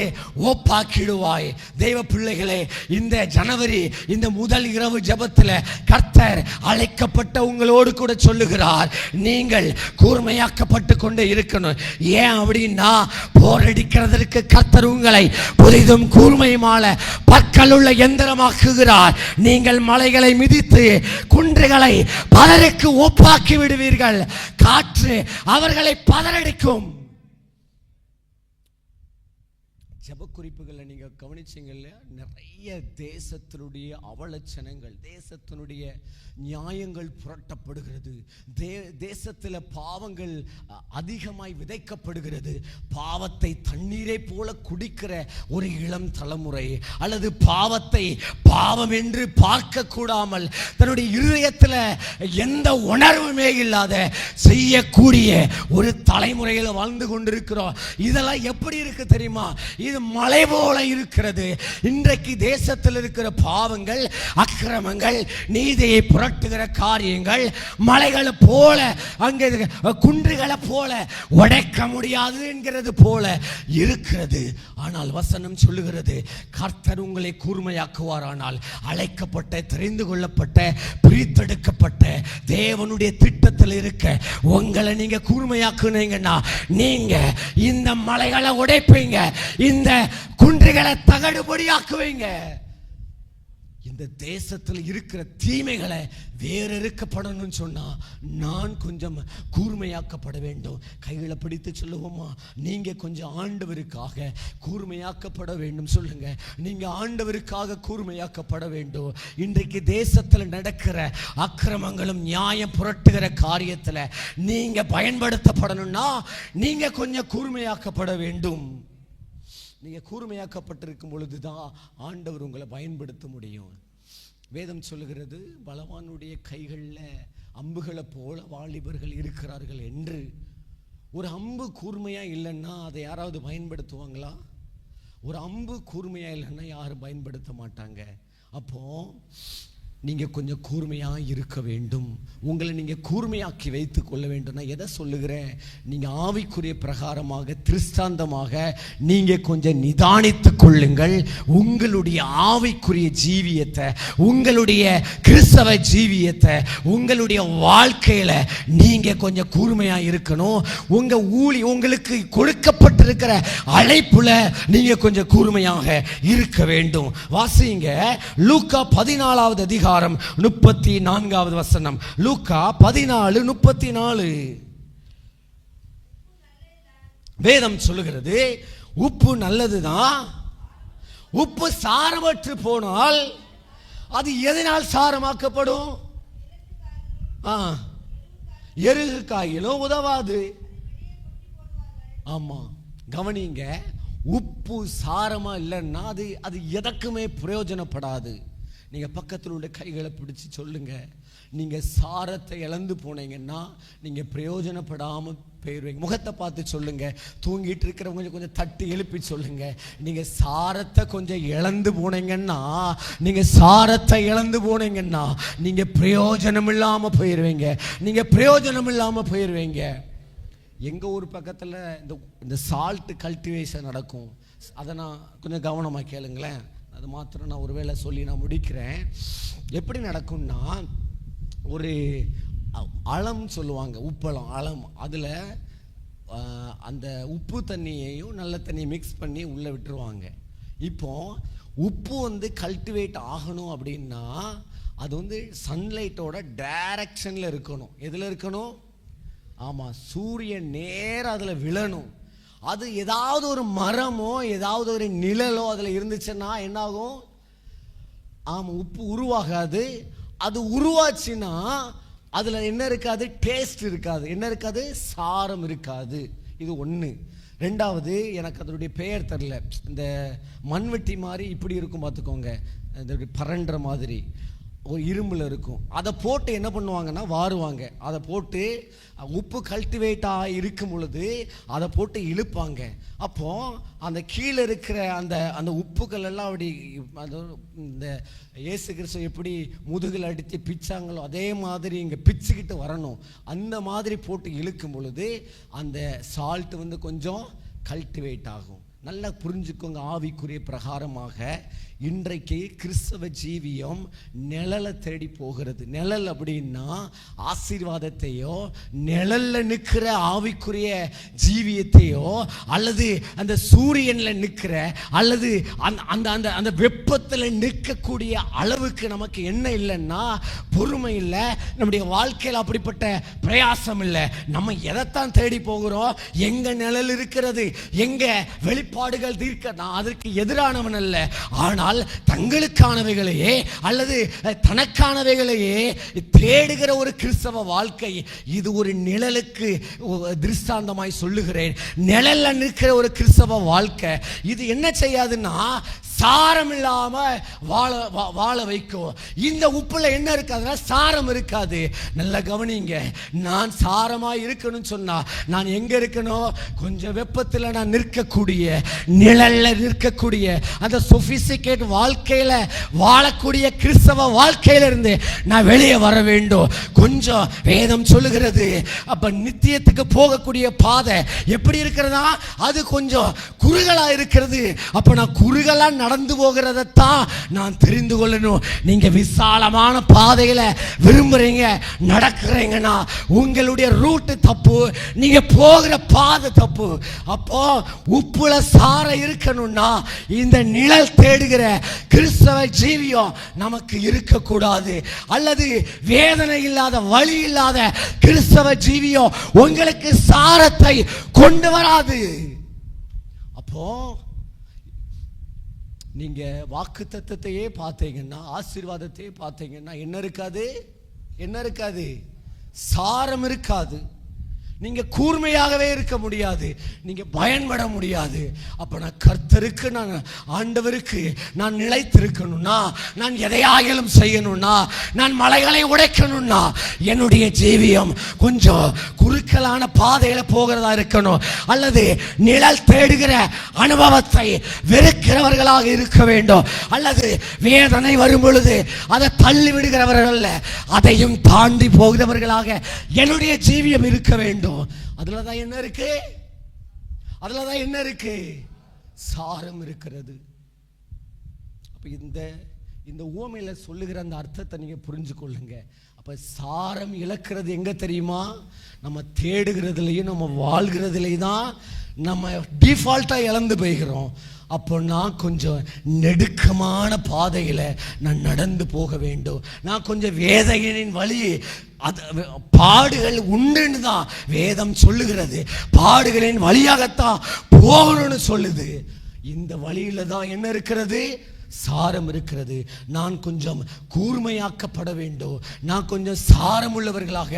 ஒப்பாக்கிடுவாய். தெய்வ பிள்ளைகளே, இந்த ஜனவரி இந்த முதல் இரவு ஜெபத்தில் கர்த்தர் அழைக்கப்பட்ட உங்களோடு கூட சொல்லுகிறார், நீங்கள் கூர்மையாக்கப்பட்டு கொண்டே இருக்கணும். ஏன் அப்படின்னா போரடிக்கிறதற்கு கர்த்தர் உங்களை புதிதும் கூர்மையுமான பற்களுள்ள யந்திரமாக்குகிறார். நீங்கள் மலைகளை மிதித்து குன்றுகளை பதறைக்கு ஒப்பாக்கி விடுவீர்கள். காற்று அவர்களை பதறடிக்கும். ஜப குறிப்புகளை நீங்க கவனிச்சீங்க இல்லையா? நிறைய தேசத்தினுடைய அவலட்சணங்கள், தேசத்தினுடைய நியாயங்கள் புரட்டப்படுகிறது. தேசத்தில் பாவங்கள் அதிகமாய் விதைக்கப்படுகிறது. பாவத்தை தண்ணீரை போல குடிக்கிற ஒரு இளம் தலைமுறை, அல்லது பாவத்தை பாவம் என்று பார்க்க கூடாமல் தன்னுடைய இருதயத்தில் எந்த உணர்வுமே இல்லாத செய்யக்கூடிய ஒரு தலைமுறையில் வாழ்ந்து கொண்டிருக்கிறோம். இதெல்லாம் எப்படி இருக்கு தெரியுமா? இது மலை போல இருக்கிறது. இன்றைக்கு தேசத்தில் இருக்கிற பாவங்கள், அக்கிரமங்கள், நீதியை புரட்டுகிற காரியங்கள் மலைகளை போல, அங்கே குன்றுகளை போல உடைக்க முடியாது என்கிறது போல இருக்கிறது. ஆனால் வசனம் சொல்லுகிறது, கர்த்தர் உங்களை கூர்மையாக்குவாரானால், அழைக்கப்பட்ட, தெரிந்து கொள்ளப்பட்ட, பிரித்தெடுக்கப்பட்ட தேவனுடைய திட்டத்தில் இருக்க உங்களை நீங்க கூர்மையாக்குனீங்கன்னா நீங்க இந்த மலைகளை உடைப்பீங்க, இந்த குன்றுகளை தகடுபடியாக்குவீங்க. இந்த தேசத்தில் இருக்கிற தீமைகளை வேற இருக்கப்படணும்னு சொன்னா நான் கொஞ்சம் கூர்மையாக்கப்பட வேண்டும். கைகளை பிடித்து சொல்லுவோமா? நீங்க கொஞ்சம் ஆண்டவருக்காக கூர்மையாக்கப்பட வேண்டும். சொல்லுங்க, நீங்க ஆண்டவருக்காக கூர்மையாக்கப்பட வேண்டும். இன்றைக்கு தேசத்தில் நடக்கிற அக்கிரமங்களும் நியாயம் புரட்டுகிற காரியத்தில் நீங்க பயன்படுத்தப்படணும்னா நீங்க கொஞ்சம் கூர்மையாக்கப்பட வேண்டும். நீங்க கூர்மையாக்கப்பட்டிருக்கும் பொழுதுதான் ஆண்டவர் உங்களை பயன்படுத்த முடியும். வேதம் சொல்லுகிறது, பலவானுடைய கைகளில் அம்புகளை போல வாலிபர்கள் இருக்கிறார்கள் என்று. ஒரு அம்பு கூர்மையா இல்லைன்னா அதை யாராவது பயன்படுத்துவாங்களா? ஒரு அம்பு கூர்மையா இல்லைன்னா யாரும் பயன்படுத்த மாட்டாங்க. அப்போ நீங்க கொஞ்சம் கூர்மையா இருக்க வேண்டும். உங்களை நீங்க கூர்மையாக்கி வைத்துக் கொள்ள வேண்டும். நான் எதை சொல்லுகிறேன்? நீங்க ஆவிக்குரிய பிரகாரமாக, திருஷ்டாந்தமாக நீங்க கொஞ்சம் நிதானித்துக் கொள்ளுங்கள். உங்களுடைய ஆவிக்குரிய ஜீவியத்தை, உங்களுடைய கிறிஸ்தவ ஜீவியத்தை, உங்களுடைய வாழ்க்கையில நீங்க கொஞ்சம் கூர்மையா இருக்கணும். உங்களுக்கு கொடுக்கப்பட்டிருக்கிற அழைப்புல நீங்க கொஞ்சம் கூர்மையாக இருக்க வேண்டும். வாசிங்க லூக்கா 14வது அதிகாரம் 34வது வசனம். லூக்கா 14:34. வேதம் சொல்லுகிறது உப்பு நல்லதுதான். உப்பு சாரமற்று போனால் அது எதனால் சாரமாக்கப்படும்? எருகு காயிலும் உதவாது. ஆமா, கவனிங்க, உப்பு சாரமா இல்லைன்னா அது எதற்குமே பிரயோஜனப்படாது. நீங்க பக்கத்தில் உள்ள கைகளை பிடிச்சு சொல்லுங்க, நீங்க சாரத்தை இழந்து போனீங்கன்னா நீங்க பிரயோஜனப்படாம போயிருவீங்க. முகத்தை பார்த்து சொல்லுங்க, தூங்கிட்டு இருக்கிறவங்க கொஞ்சம் தட்டி எழுப்பி சொல்லுங்க, நீங்க சாரத்தை கொஞ்சம் இழந்து போனீங்கன்னா, நீங்க சாரத்தை இழந்து போனீங்கன்னா நீங்க பிரயோஜனம் இல்லாம போயிருவீங்க. நீங்க பிரயோஜனம் இல்லாம போயிருவீங்க. எங்க ஊர் பக்கத்துல இந்த சால்ட் கல்டிவேஷன் நடக்கும். அதை நான் கொஞ்சம் கவனமா கேளுங்களேன். அது மாத்திரம் நான் ஒருவேளை சொல்லி நான் முடிக்கிறேன். எப்படி நடக்கும்னா, ஒரு அளம் சொல்லுவாங்க, உப்பளம் அளம். அதில் அந்த உப்பு தண்ணியையும் நல்ல தண்ணியை மிக்ஸ் பண்ணி உள்ளே விட்டுருவாங்க. இப்போ உப்பு கல்டிவேட் ஆகணும் அப்படின்னா அது சன்லைட்டோட டைரக்ஷனில் இருக்கணும். எதில் இருக்கணும்? ஆமாம், சூரியன் நேரம் அதில் விழணும். அது ஏதாவது ஒரு மரமோ ஏதாவது ஒரு நிழலோ அதில் இருந்துச்சுன்னா என்னாகும்? ஆமாம், உப்பு உருவாகாது. அது உருவாச்சுன்னா அதில் என்ன இருக்காது? டேஸ்ட் இருக்காது. என்ன இருக்காது? சாரம் இருக்காது. இது ஒன்று. ரெண்டாவது, எனக்கு அதனுடைய பெயர் தெரில. இந்த மண்வெட்டி மாதிரி இப்படி இருக்கும் பார்த்துக்கோங்க, இந்த பரண்டுற மாதிரி ஒரு இரும்பில் இருக்கும். அதை போட்டு என்ன பண்ணுவாங்கன்னா வாருவாங்க. அதை போட்டு உப்பு கல்டிவேட் இருக்கும் பொழுது அதை போட்டு இழுப்பாங்க. அப்போ அந்த கீழே இருக்கிற அந்த உப்புகள் எல்லாம் அப்படி இந்த இயேசு கிறிஸ்து எப்படி முதுகில் அடித்து பிச்சாங்களோ அதே மாதிரி இங்கே பிச்சுக்கிட்டு வரணும். அந்த மாதிரி போட்டு இழுக்கும் பொழுது அந்த சால்ட் கொஞ்சம் கல்டிவேட் ஆகும். நல்லா புரிஞ்சுக்கோங்க. ஆவிக்குரிய பிரகாரமாக இன்றைக்கு கிறிஸ்தவ ஜீவியம் நிழலை தேடி போகிறது. நிழல் அப்படின்னா ஆசீர்வாதத்தையோ, நிழல்ல நிற்கிற ஆவிக்குரிய ஜீவியத்தையோ, அல்லது அந்த சூரியன்ல நிற்கிற அல்லது அந்த அந்த அந்த வெப்பத்தில் நிற்கக்கூடிய அளவுக்கு நமக்கு என்ன இல்லைன்னா பொறுமை இல்லை. நம்முடைய வாழ்க்கையில் அப்படிப்பட்ட பிரயாசம் இல்லை. நம்ம எதைத்தான் தேடி போகிறோம்? எங்க நிழல் இருக்கிறது, எங்க வெளிப்பாடுகள் தீர்க்க. நான் அதற்கு எதிரானவன் அல்ல. ஆனால் தங்களுக்கானவைகளையே அல்லது தனக்கானவைகளையே தேடுகிற ஒரு கிறிஸ்தவ வாழ்க்கை, இது ஒரு நிழலுக்கு திருஷ்டாந்தமாய் சொல்லுகிறேன். நிழல்ல நிற்கிற ஒரு கிறிஸ்தவ வாழ்க்கை இது என்ன செய்யாதுன்னா சாரம் இல்லாம வாழ வைக்கும். இந்த உப்புல என்ன இருக்காதுன்னா சாரம் இருக்காது. நல்ல கவனிங்க, நான் சாரமா இருக்கணும்னு சொன்னா நான் எங்க இருக்கணும்? கொஞ்சம் வெப்பத்தில் நான் நிற்கக்கூடிய, நிழல்ல நிற்கக்கூடிய அந்த சொபிஸ்டிகேட் வாழ்க்கையில வாழக்கூடிய கிறிஸ்தவ வாழ்க்கையில இருந்து நான் வெளியே வர வேண்டும். கொஞ்சம் வேதம் சொல்லுகிறது, அப்ப நித்தியத்துக்கு போகக்கூடிய பாதை எப்படி இருக்கிறதா? அது கொஞ்சம் குறுகலா இருக்கிறது. அப்ப நான் குறுகலா நடந்து போகிறதான் நான் தெரிந்து கொள்ளணும். நீங்க விசாலமான பாதையில விரும்புறீங்க, நடக்கிறீங்கன்னா உங்களுடைய ரூட் தப்பு, நீங்க போகிற பாதை தப்பு. அப்போ உப்புல சார இருக்கணும்னா இந்த நிழல் தேடுகிற கிறிஸ்தவ ஜீவியம் நமக்கு இருக்கக்கூடாது. அல்லது வேதனை இல்லாத, வழி இல்லாத கிறிஸ்தவ ஜீவியம் உங்களுக்கு சாரத்தை கொண்டு வராது. அப்போ நீங்க வாக்கு தத்தத்தையே பார்த்தீங்கன்னா, ஆசீர்வாதத்தையே பார்த்தீங்கன்னா என்ன இருக்காது? என்ன இருக்காது? சாரம் இருக்காது. நீங்க கூர்மையாகவே இருக்க முடியாது, நீங்க பயன்பட முடியாது. அப்ப நான் கர்த்தருக்கு, நான் ஆண்டவருக்கு நான் நிலைத்திருக்கணும்னா, நான் எதையாகிலும் செய்யணும்னா, நான் மலைகளை உடைக்கணும்னா என்னுடைய ஜீவியம் கொஞ்சம் குறுக்கலான பாதையில போகிறதா இருக்கணும். அல்லது நிழல் தேடுகிற அனுபவத்தை வெறுக்கிறவர்களாக இருக்க வேண்டும். அல்லது வேதனை வரும் பொழுது அதை தள்ளி விடுகிறவர்கள், அதையும் தாண்டி போகிறவர்களாக என்னுடைய ஜீவியம் இருக்க வேண்டும். அதுலதான் என்ன இருக்கு? அதுலதான் என்ன இருக்கு? சாரம் இருக்கிறது. அப்ப இந்த உவமையில சொல்லுகிற அந்த அர்த்தத்தை நீங்க புரிஞ்சு கொள்ளுங்க. அப்ப சாரம் இழக்கிறது எங்க தெரியுமா? நம்ம தேடுகிறதுலையும் நம்ம வாழ்கிறதுலையும் தான் நம்ம டிஃபால்ட்டா இழந்து போய்கிறோம். அப்போ நான் கொஞ்சம் நெடுக்கமான பாதையில நான் நடந்து போக வேண்டும். நான் கொஞ்சம் வேதனையின் வழி, அது பாடுகள் உண்டுன்னு தான் வேதம் சொல்லுகிறது. பாடுகளின் வழியாகத்தான் போகணும்னு சொல்லுது. இந்த வழியில தான் என்ன இருக்கிறது? சாரம் இருக்கிறது. நான் கொஞ்சம் கூர்மையாக்கப்பட வேண்டும். நான் கொஞ்சம் சாரம் உள்ளவர்களாக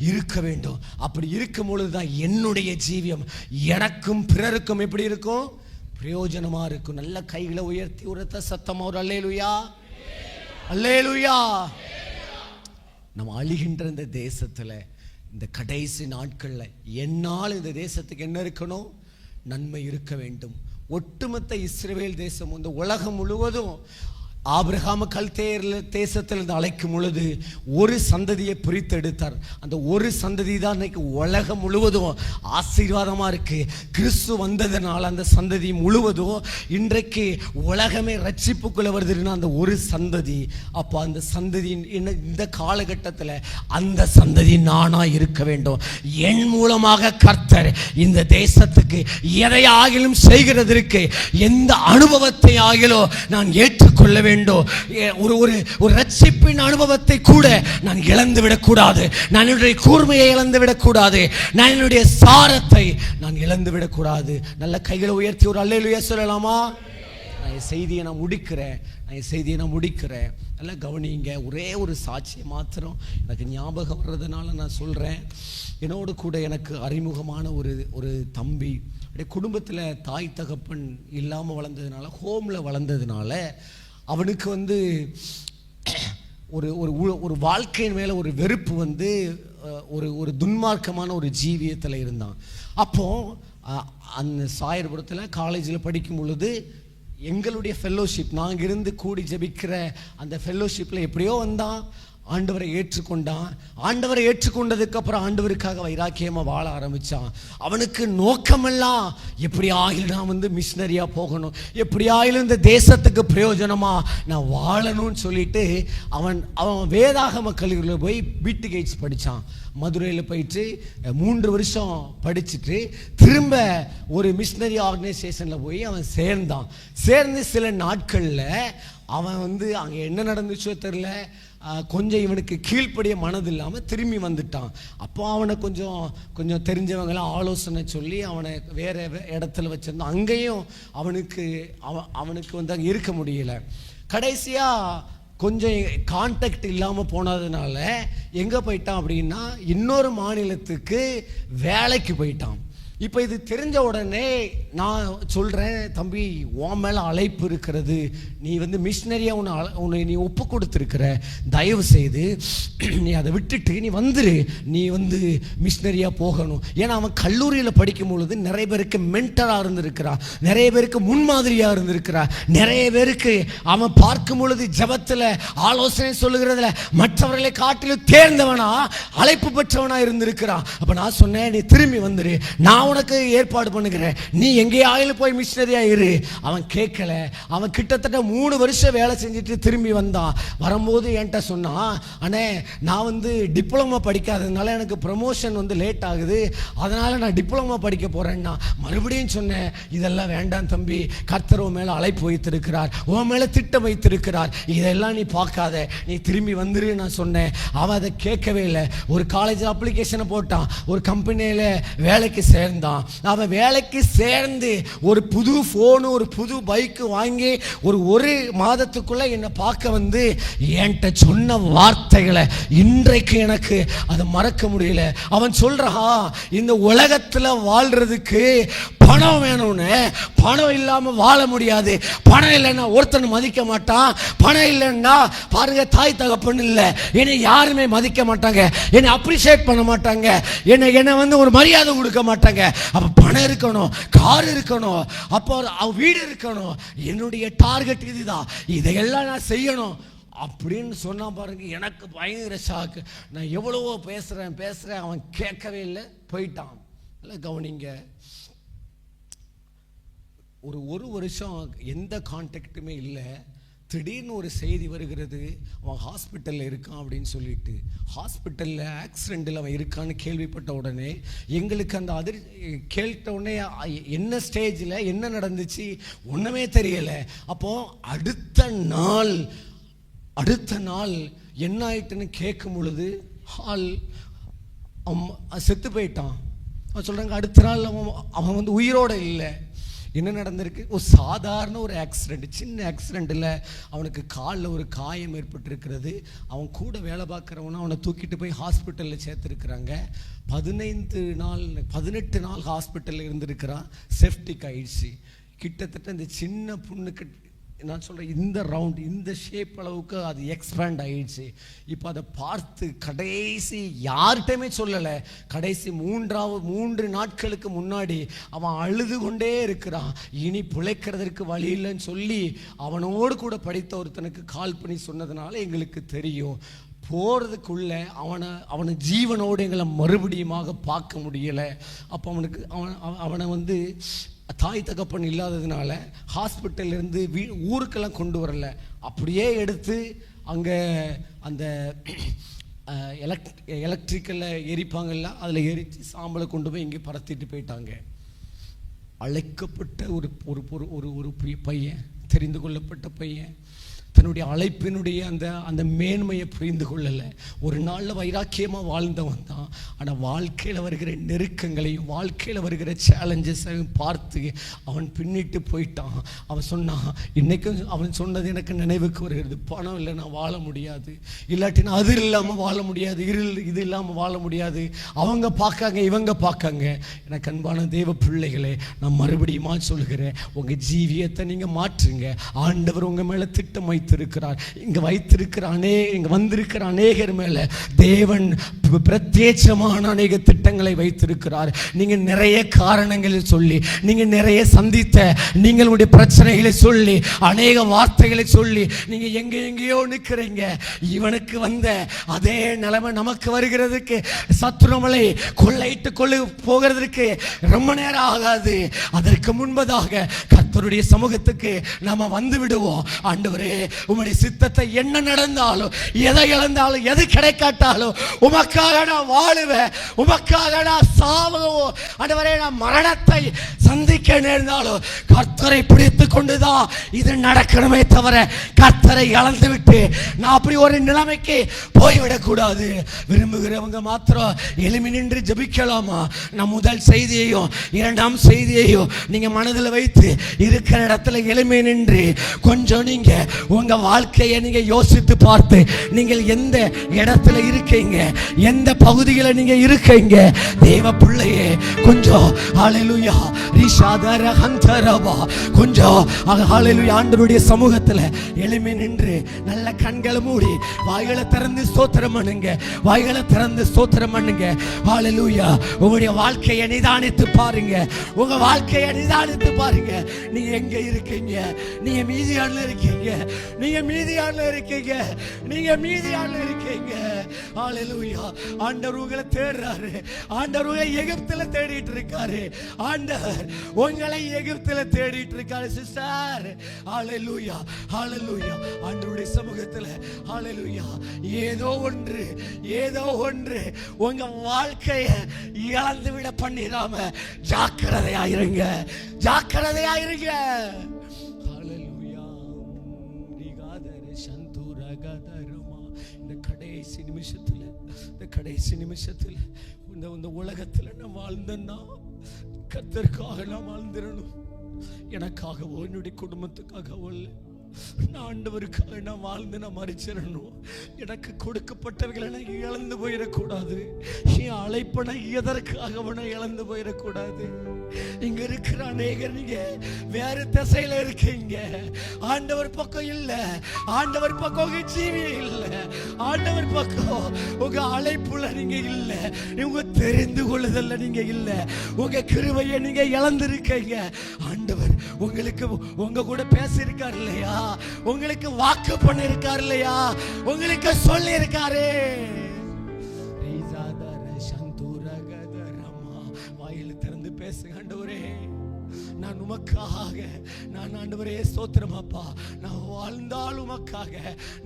இருக்க வேண்டும். அப்படி இருக்கும் பொழுதுதான் என்னுடைய ஜீவியம் எனக்கும் பிறருக்கும் எப்படி இருக்கும்? பிரயோஜனமா இருக்கும். நல்ல கைகளை உயர்த்தி உரத்த சத்தமா ஒரு அல்லேலூயா, அல்லேலூயா. நம்ம அழிகின்ற இந்த தேசத்துல, இந்த கடைசி நாட்கள்ல என்னால் இந்த தேசத்துக்கு என்ன இருக்கணும்? நன்மை இருக்க வேண்டும். ஒட்டுமொத்த இஸ்ரவேல் தேசம், இந்த உலகம் முழுவதும் ஆபிரகாம் கல்தேயர் தேசத்திலிருந்து அழைக்கும் பொழுது ஒரு சந்ததியை பிரித்தெடுத்தார். அந்த ஒரு சந்ததி தான் இன்னைக்கு உலகம் முழுவதும் ஆசீர்வாதமா இருக்கு. கிறிஸ்து வந்ததனால் அந்த சந்ததி முழுவதும் இன்றைக்கு உலகமே ரட்சிப்புக்குள்ள வருதுன்னா அந்த ஒரு சந்ததி. அப்போ அந்த சந்ததி இந்த காலகட்டத்தில் அந்த சந்ததி நானா இருக்க வேண்டும். என் மூலமாக கர்த்தர் இந்த தேசத்துக்கு எதை ஆகிலும் செய்கிறதற்கு எந்த அனுபவத்தை ஆகிலோ நான் ஏற்றுக்கொள்ள வேண்டும். ஒரு ஒரு ரட்சிப்பின் அனுபவத்தை கூட நான் இழந்து விடக்கூடாது. நான் என்னுடைய கூர்மையை இழந்து விடக்கூடாது. நான் என்னுடைய சாரத்தை நான் இழந்து விடக்கூடாது. நல்ல கைகளை உயர்த்தி ஒரு அல்லேலூயா சொல்லலாமா? நான் செய்தியை நான் முடிக்கிறேன். நல்லா கவனிங்க. ஒரே ஒரு சாட்சியை மாத்திரம் எனக்கு ஞாபகம் வர்றதுனால நான் சொல்றேன். என்னோடு கூட எனக்கு அறிமுகமான ஒரு தம்பி, குடும்பத்தில் தாய் தகப்பன் இல்லாமல் வளர்ந்ததுனால, ஹோமில் வளர்ந்ததுனால அவனுக்கு வந்து ஒரு வாழ்க்கையின் மேலே ஒரு வெறுப்பு வந்து ஒரு துன்மார்க்கமான ஒரு ஜீவியத்தில் இருந்தான். அப்போ அந்த சாயர்புரத்தில் காலேஜில் படிக்கும் பொழுது எங்களுடைய ஃபெல்லோஷிப், நாங்கள் இருந்து கூடி ஜெபிக்கிற அந்த ஃபெல்லோஷிப்பில் எப்படியோ வந்தான். ஆண்டவரை ஏற்றுக்கொண்டான். ஆண்டவரை ஏற்றுக்கொண்டதுக்கு அப்புறம் ஆண்டவருக்காக வைராக்கியமாக வாழ ஆரம்பித்தான். அவனுக்கு நோக்கமெல்லாம் எப்படி ஆகிலும் நான் வந்து மிஷினரியாக போகணும், எப்படி ஆகிலும் இந்த தேசத்துக்கு பிரயோஜனமாக நான் வாழணும்னு சொல்லிட்டு அவன் வேதாகம கல்லூரியில் போய் பிடி கெய்ட்ஸ் படித்தான். மதுரையில் போயிட்டு 3 வருஷம் படிச்சுட்டு திரும்ப ஒரு மிஷினரி ஆர்கனைசேஷனில் போய் அவன் சேர்ந்து சில நாட்களில் அவன் வந்து அங்கே என்ன நடந்துச்சோ தெரில, கொஞ்சம் இவனுக்கு கீழ்ப்படிய மனது இல்லாமல் திரும்பி வந்துட்டான். அப்போ அவனை கொஞ்சம் தெரிஞ்சவங்களாம் ஆலோசனை சொல்லி அவனை வேறு இடத்துல வச்சுருந்தான். அங்கேயும் அவனுக்கு வந்து அங்கே இருக்க முடியல. கடைசியாக கொஞ்சம் கான்டாக்ட் இல்லாமல் போனதுனால எங்கே போயிட்டான் அப்படின்னா இன்னொரு மாநிலத்துக்கு வேலைக்கு போயிட்டான். இப்போ இது தெரிஞ்ச உடனே நான் சொல்கிறேன், தம்பி உன் மேலே அழைப்பு இருக்கிறது, நீ வந்து மிஷினரியாக உன்னை நீ ஒப்பு கொடுத்துருக்கிற, தயவு செய்து நீ அதை விட்டுட்டு நீ வந்துரு, நீ வந்து மிஷினரியாக போகணும். ஏன்னா அவன் கல்லூரியில் படிக்கும் பொழுது நிறைய பேருக்கு மென்டராக இருந்திருக்கிறான், நிறைய பேருக்கு முன்மாதிரியாக இருந்திருக்கிறான், நிறைய பேருக்கு அவன் பார்க்கும் பொழுது ஜபத்தில் ஆலோசனை சொல்லுகிறதுல மற்றவர்களை காட்டிலும் தேர்ந்தவனா அழைப்பு பெற்றவனா இருந்திருக்கிறான். அப்போ நான் சொன்னேன், நீ திரும்பி வந்துரு, நான் உனக்கு ஏற்பாடு பண்ணுகிறேன், நீ எங்கேயாயிலும் போய் மிஷினரியா இரு. அவன் கேட்கல. அவன் கிட்டத்தட்ட 3 வருஷம் வேலை செஞ்சுட்டு திரும்பி வந்தான். வரும்போது என்கிட்ட சொன்னான், அண்ணே நான் வந்து டிப்ளமா படிக்காததுனால எனக்கு ப்ரமோஷன் வந்து லேட் ஆகுது, அதனால நான் டிப்ளமா படிக்க போறேன்னா. மறுபடியும் சொன்னேன், இதெல்லாம் வேண்டாம் தம்பி, கர்த்தர் உன் மேல அழைப்பு வைத்திருக்கிறார், உன் மேல திட்டம் வைத்திருக்கிறார், இதெல்லாம் நீ பார்க்காத, நீ திரும்பி வந்துரு நான் சொன்னேன். அவன் அதை கேட்கவே இல்லை. ஒரு காலேஜில் அப்ளிகேஷனை போட்டான், ஒரு கம்பெனியில் வேலைக்கு சேர்ந்தான். அவன் வேலைக்கு சேர்ந்து ஒரு புது போனு ஒரு புது பைக்கு வாங்கி ஒரு மாதத்துக்குள்ள என்னை பார்க்க வந்து என்கிட்ட சொன்ன வார்த்தைகளை இன்றைக்கு எனக்கு அதை மறக்க முடியல. அவன் சொல்றான், இந்த உலகத்துல வாழ்றதுக்கு பணம் வேணும்னு, பணம் இல்லாம வாழ முடியாது, பணம் இல்லைன்னா ஒருத்தன் மதிக்க மாட்டான், பணம் இல்லைன்னா பாருங்க தாய் தகப்பன் இல்லை, என்னை யாருமே மதிக்க மாட்டாங்க, என்னை அப்ரிஷியேட் பண்ண மாட்டாங்க, என்னை வந்து ஒரு மரியாதை கொடுக்க மாட்டாங்க. அப்ப பணம் இருக்கணும், கார் இருக்கணும், அப்போ வீடு இருக்கணும், என்னுடைய டார்கெட் இதுதான், இதையெல்லாம் நான் செய்யணும் அப்படின்னு சொன்னா பாருங்க, எனக்கு பயங்கர ஷாக்கு. நான் எவ்வளவோ பேசுறேன், அவன் கேட்கவே இல்லை, போயிட்டான். இல்லை கவனிங்க, ஒரு வருஷம் எந்த கான்டாக்டுமே இல்லை. திடீர்னு ஒரு செய்தி வருகிறது, அவன் ஹாஸ்பிட்டலில் இருக்கான் அப்படின்னு சொல்லிட்டு. ஹாஸ்பிட்டலில் ஆக்சிடெண்ட்டில் அவன் இருக்கான்னு கேள்விப்பட்ட உடனே எங்களுக்கு அந்த கேட்ட உடனே என்ன ஸ்டேஜில் என்ன நடந்துச்சு ஒன்றுமே தெரியலை. அப்போது அடுத்த நாள் என்ன ஆயிட்டுன்னு கேட்கும் பொழுது செத்து போயிட்டான். அவன் சொல்கிறாங்க அடுத்த நாள் அவன் வந்து உயிரோடு இல்லை. என்ன நடந்திருக்கு? ஒரு சாதாரண ஒரு ஆக்சிடெண்ட், சின்ன ஆக்சிடெண்ட்டில் அவனுக்கு காலில் ஒரு காயம் ஏற்பட்டிருக்கிறது. அவன் கூட வேலை பார்க்குறவனா அவனை தூக்கிட்டு போய் ஹாஸ்பிட்டலில் சேர்த்துருக்குறாங்க. 18 நாள் ஹாஸ்பிட்டலில் இருந்திருக்கிறான். செப்டிக் ஆயிடுச்சு. கிட்டத்தட்ட இந்த சின்ன புண்ணுக்கு நான் சொல்கிறேன் இந்த ஷேப் அளவுக்கு அது எக்ஸ்பேண்ட் ஆயிடுச்சு. இப்போ அதை பார்த்து கடைசி யார்கிட்டையுமே சொல்லலை. கடைசி 3 நாட்களுக்கு முன்னாடி அவன் அழுது கொண்டே இருக்கிறான். இனி பிழைக்கிறதுக்கு வழி இல்லைன்னு சொல்லி அவனோடு கூட படித்த ஒருத்தனுக்கு கால் பண்ணி சொன்னதுனால எங்களுக்கு தெரியும். போகிறதுக்குள்ள அவனை ஜீவனோடு எங்களை மறுபடியுமாக பார்க்க முடியலை. அப்போ அவனை வந்து தாய் தகப்பன் இல்லாததுனால ஹாஸ்பிட்டல்லேருந்து ஊருக்கெல்லாம் கொண்டு வரல. அப்படியே எடுத்து அங்கே அந்த எலக்ட்ரிக்கலில் எரிப்பாங்கல்ல, அதில் எரித்து சாம்பலை கொண்டு போய் இங்கே பறத்திட்டு போயிட்டாங்க. அழைக்கப்பட்ட ஒரு பையன், தெரிந்து கொள்ளப்பட்ட பையன், தன்னுடைய அழைப்பினுடைய அந்த மேன்மையை புரிந்து கொள்ளலை. ஒரு நாளில் வைராக்கியமாக வாழ்ந்தவன் தான். ஆனால் வாழ்க்கையில் வருகிற நெருக்கங்களையும் வாழ்க்கையில் வருகிற சேலஞ்சஸையும் பார்த்து அவன் பின்னிட்டு போயிட்டான். அவன் சொன்னான், இன்றைக்கும் அவன் சொன்னது எனக்கு நினைவுக்கு வருகிறது, பணம் இல்லை நான் வாழ முடியாது, இல்லாட்டினா அது இல்லாமல் வாழ முடியாது, இது இல்லாமல் வாழ முடியாது, அவங்க பார்க்காங்க இவங்க பார்க்காங்க. எனக்கு அன்பான தேவ பிள்ளைகளே, நான் மறுபடியுமா சொல்கிறேன், உங்கள் ஜீவியத்தை நீங்கள் மாற்றுங்க. ஆண்டவர் உங்கள் மேலே திட்டம் வைத்திருக்கிறார். இங்கே வந்திருக்கிற அநேகர் மேலே தேவன் பிரத்யேகமான அநேக திட்டங்களை வைத்திருக்கிறார். நீங்கள் நிறைய காரணங்களை சொல்லி, நீங்கள் நிறைய சந்தித்த நீங்களுடைய பிரச்சனைகளை சொல்லி, அநேக வார்த்தைகளை சொல்லி நீங்கள் எங்கேயோ நிற்கிறீங்க. இவனுக்கு வந்த அதே நிலைமை நமக்கு வருகிறதுக்கு, சத்துருமலை கொள்ளையிட்டு போகிறதுக்கு ரொம்ப நேரம் ஆகாது. அதற்கு முன்பதாக கர்த்தருடைய சமூகத்துக்கு நாம வந்து விடுவோம். ஆண்டவரே, உம்முடைய சித்தத்தை என்ன நடந்தாலும், எதை இழந்தாலும், எது கிடைக்காட்டாலும் உமக்காக நான் வாழுவேன், உமக்காக நான் சாவுவோம். ஆண்டவரே, நான் மரணத்தை சந்திக்க நேர்ந்தாலும் கர்த்தரை பிடித்து கொண்டுதான் இது நடக்கணுமே தவிர கர்த்தரை இழந்து விட்டு நான் அப்படி ஒரு நிலைமைக்கு போய்விடக்கூடாது. விரும்புகிறவங்க மாத்திரம் எளிமை நின்று ஜெபிக்கலாமா? நான் முதல் செய்தியையும் 2ஆம் செய்தியையும் நீங்க மனதில் வைத்து இருக்கிற இடத்துல எளிமை நின்று கொஞ்சம் நீங்க உங்க வாழ்க்கையை நீங்க யோசித்து பார்த்து, நீங்கள் எந்த இடத்துல இருக்கீங்க, எந்த பகுதியில் நீங்க இருக்கீங்க, தேவ பிள்ளையே கொஞ்சம் ஹல்லேலூயா ரிஷாதர ஹந்தரவா கொஞ்சம் ஹல்லேலூயா ஆண்டவருடைய சமூகத்தில் எளிமை நின்று நல்ல கண்களை மூடி வாய்களை திறந்து ஸ்தோத்திரம் பண்ணுங்க. வாய்களை திறந்து ஸ்தோத்திரம் பண்ணுங்க. ஹல்லேலூயா. உங்களுடைய வாழ்க்கையை நிதானித்து பாருங்க. உங்க வாழ்க்கையை நிதானித்து பாருங்க. நீங்க எங்க இருக்கீங்க? நீங்க மீதியான்ல இருக்கீங்க. நீங்க மீதியான்ல இருக்கீங்க. நீங்க மீதியான்ல இருக்கீங்க. ஹல்லேலூயா. ஆண்டவர் உங்களை தேடுறாரு. ஆண்டவர் உங்களை எகிப்துல தேடிட்டு இருக்காரு. ஆண்டவர் உங்களை எகிப்துல தேடிட்டு இருக்காரு சிஸ்டர். ஹல்லேலூயா. ஹல்லேலூயா. ஆண்டவருடைய சமூகத்துல ஹல்லேலூயா. ஏதோ ஒன்று உங்க வாழ்க்கையை இழந்து விட பண்ணிடாம ஜாக்கிரதையாயிருங்க. ஜாக்கிரதையாயிருங்க. ஹல்லேலூயா. இந்த கடைசி நிமிஷத்துல இந்த உலகத்துல நான் வாழ்ந்தேன்னா கர்த்தருக்காக நான் வாழ்ந்துடணும். எனக்காகவோ என்னுடைய குடும்பத்துக்காகவோ இல்லை, நான் ஆண்டவருக்காக நான் வாழ்ந்து நான் மரிச்சிடணும். எனக்கு கொடுக்கப்பட்டவர்களை நான் இழந்து போயிடக்கூடாது. என் அழைப்பனை எதற்காக இழந்து போயிடக்கூடாது. இங்க இருக்கிற அநேகர் நீங்க வேறு திசையில இருக்கீங்க. ஆண்டவர் பக்கம் இல்ல. ஆண்டவர் பக்கம் உங்க ஜீவி இல்ல. ஆண்டவர் பக்கம் உங்க அழைப்புல நீங்க இல்ல. உங்க தெரிந்து கொள்ளுதல்ல நீங்க இல்ல. உங்க கிருபையை நீங்க இழந்திருக்கீங்க. ஆண்டவர் உங்களுக்கு உங்க கூட பேசியிருக்கார் இல்லையா? உங்களுக்கு வாக்கு பண்ணிருக்கார் இல்லையா? உங்களுக்கு சொல்லி இருக்காரு. வாயில திறந்து பேசுங்க. ஆண்டவரே, நான் உமக்காக, நான் ஆண்டவரே ஸ்தோத்திரம் அப்பா, நான் வாழ்ந்தாலும் உமக்காக,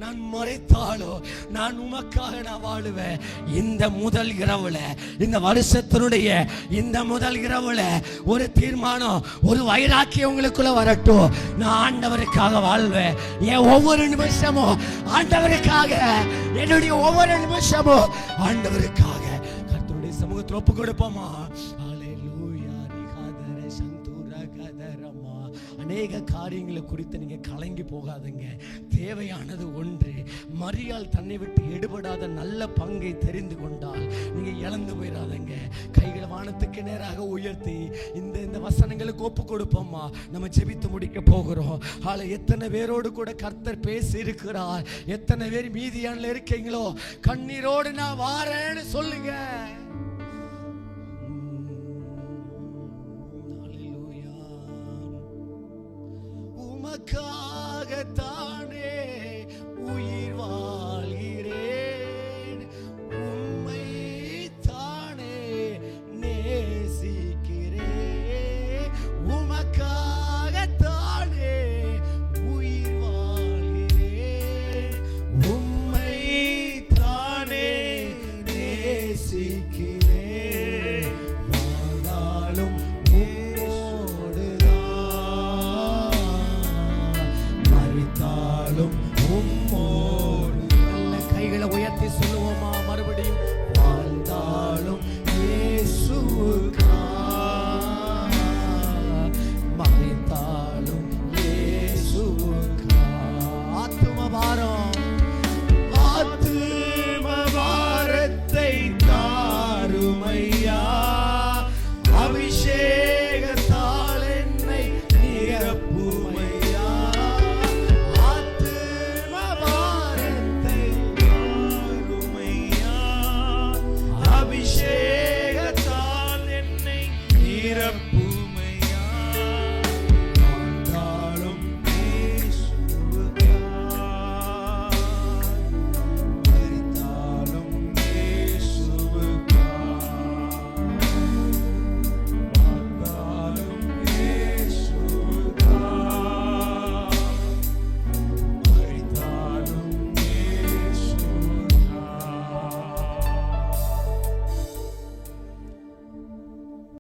நான் மறைத்தாலும் நான் உமக்காக நான் வாழுவேன். இந்த முதல் இரவுல, இந்த வருஷத்தினுடைய இந்த முதல் இரவுல ஒரு தீர்மானம், ஒரு வைராக்கியம் உங்களுக்குள்ள வரட்டும். நான் ஆண்டவருக்காக வாழ்வேன். என் ஒவ்வொரு நிமிஷமும் ஆண்டவருக்காக, என்னுடைய ஒவ்வொரு நிமிஷமும் ஆண்டவருக்காக கர்த்தருடைய சமூகத்தில் ஒப்பு கொடுப்போமா? அநேக காரியங்களை குறித்து நீங்க கலங்கி போகாதுங்க. தேவையானது ஒன்று. மரியாள் தன்னை விட்டு எடுபடாத நல்ல பங்கை தெரிந்து கொண்டால் நீங்க இழந்து போயிடாதங்க. கைகளை வானத்துக்கு நேராக உயர்த்தி இந்த வசனங்களுக்கு ஒப்பு கொடுப்போமா? நம்ம ஜெபித்து முடிக்க போகிறோம். எத்தனை பேரோடு கூட கர்த்தர் பேசி இருக்கிறார்? எத்தனை பேர் மீதியான்ல இருக்கீங்களோ கண்ணீரோடு நான் வாரேன்னு சொல்லுங்க. உமக்காகத்தானே உயிர் வாழ்கிறேன், உம்மை தானே நேசிக்கிறேன். உமக்காகத்தானே உயிர் வாழ்கிறேன், உம்மை தானே நேசிக்கிறேன். வாழ்ந்தாலும் உம்மோடு, நல்ல கைகளை உயர்த்தி சொல்லுவோம்.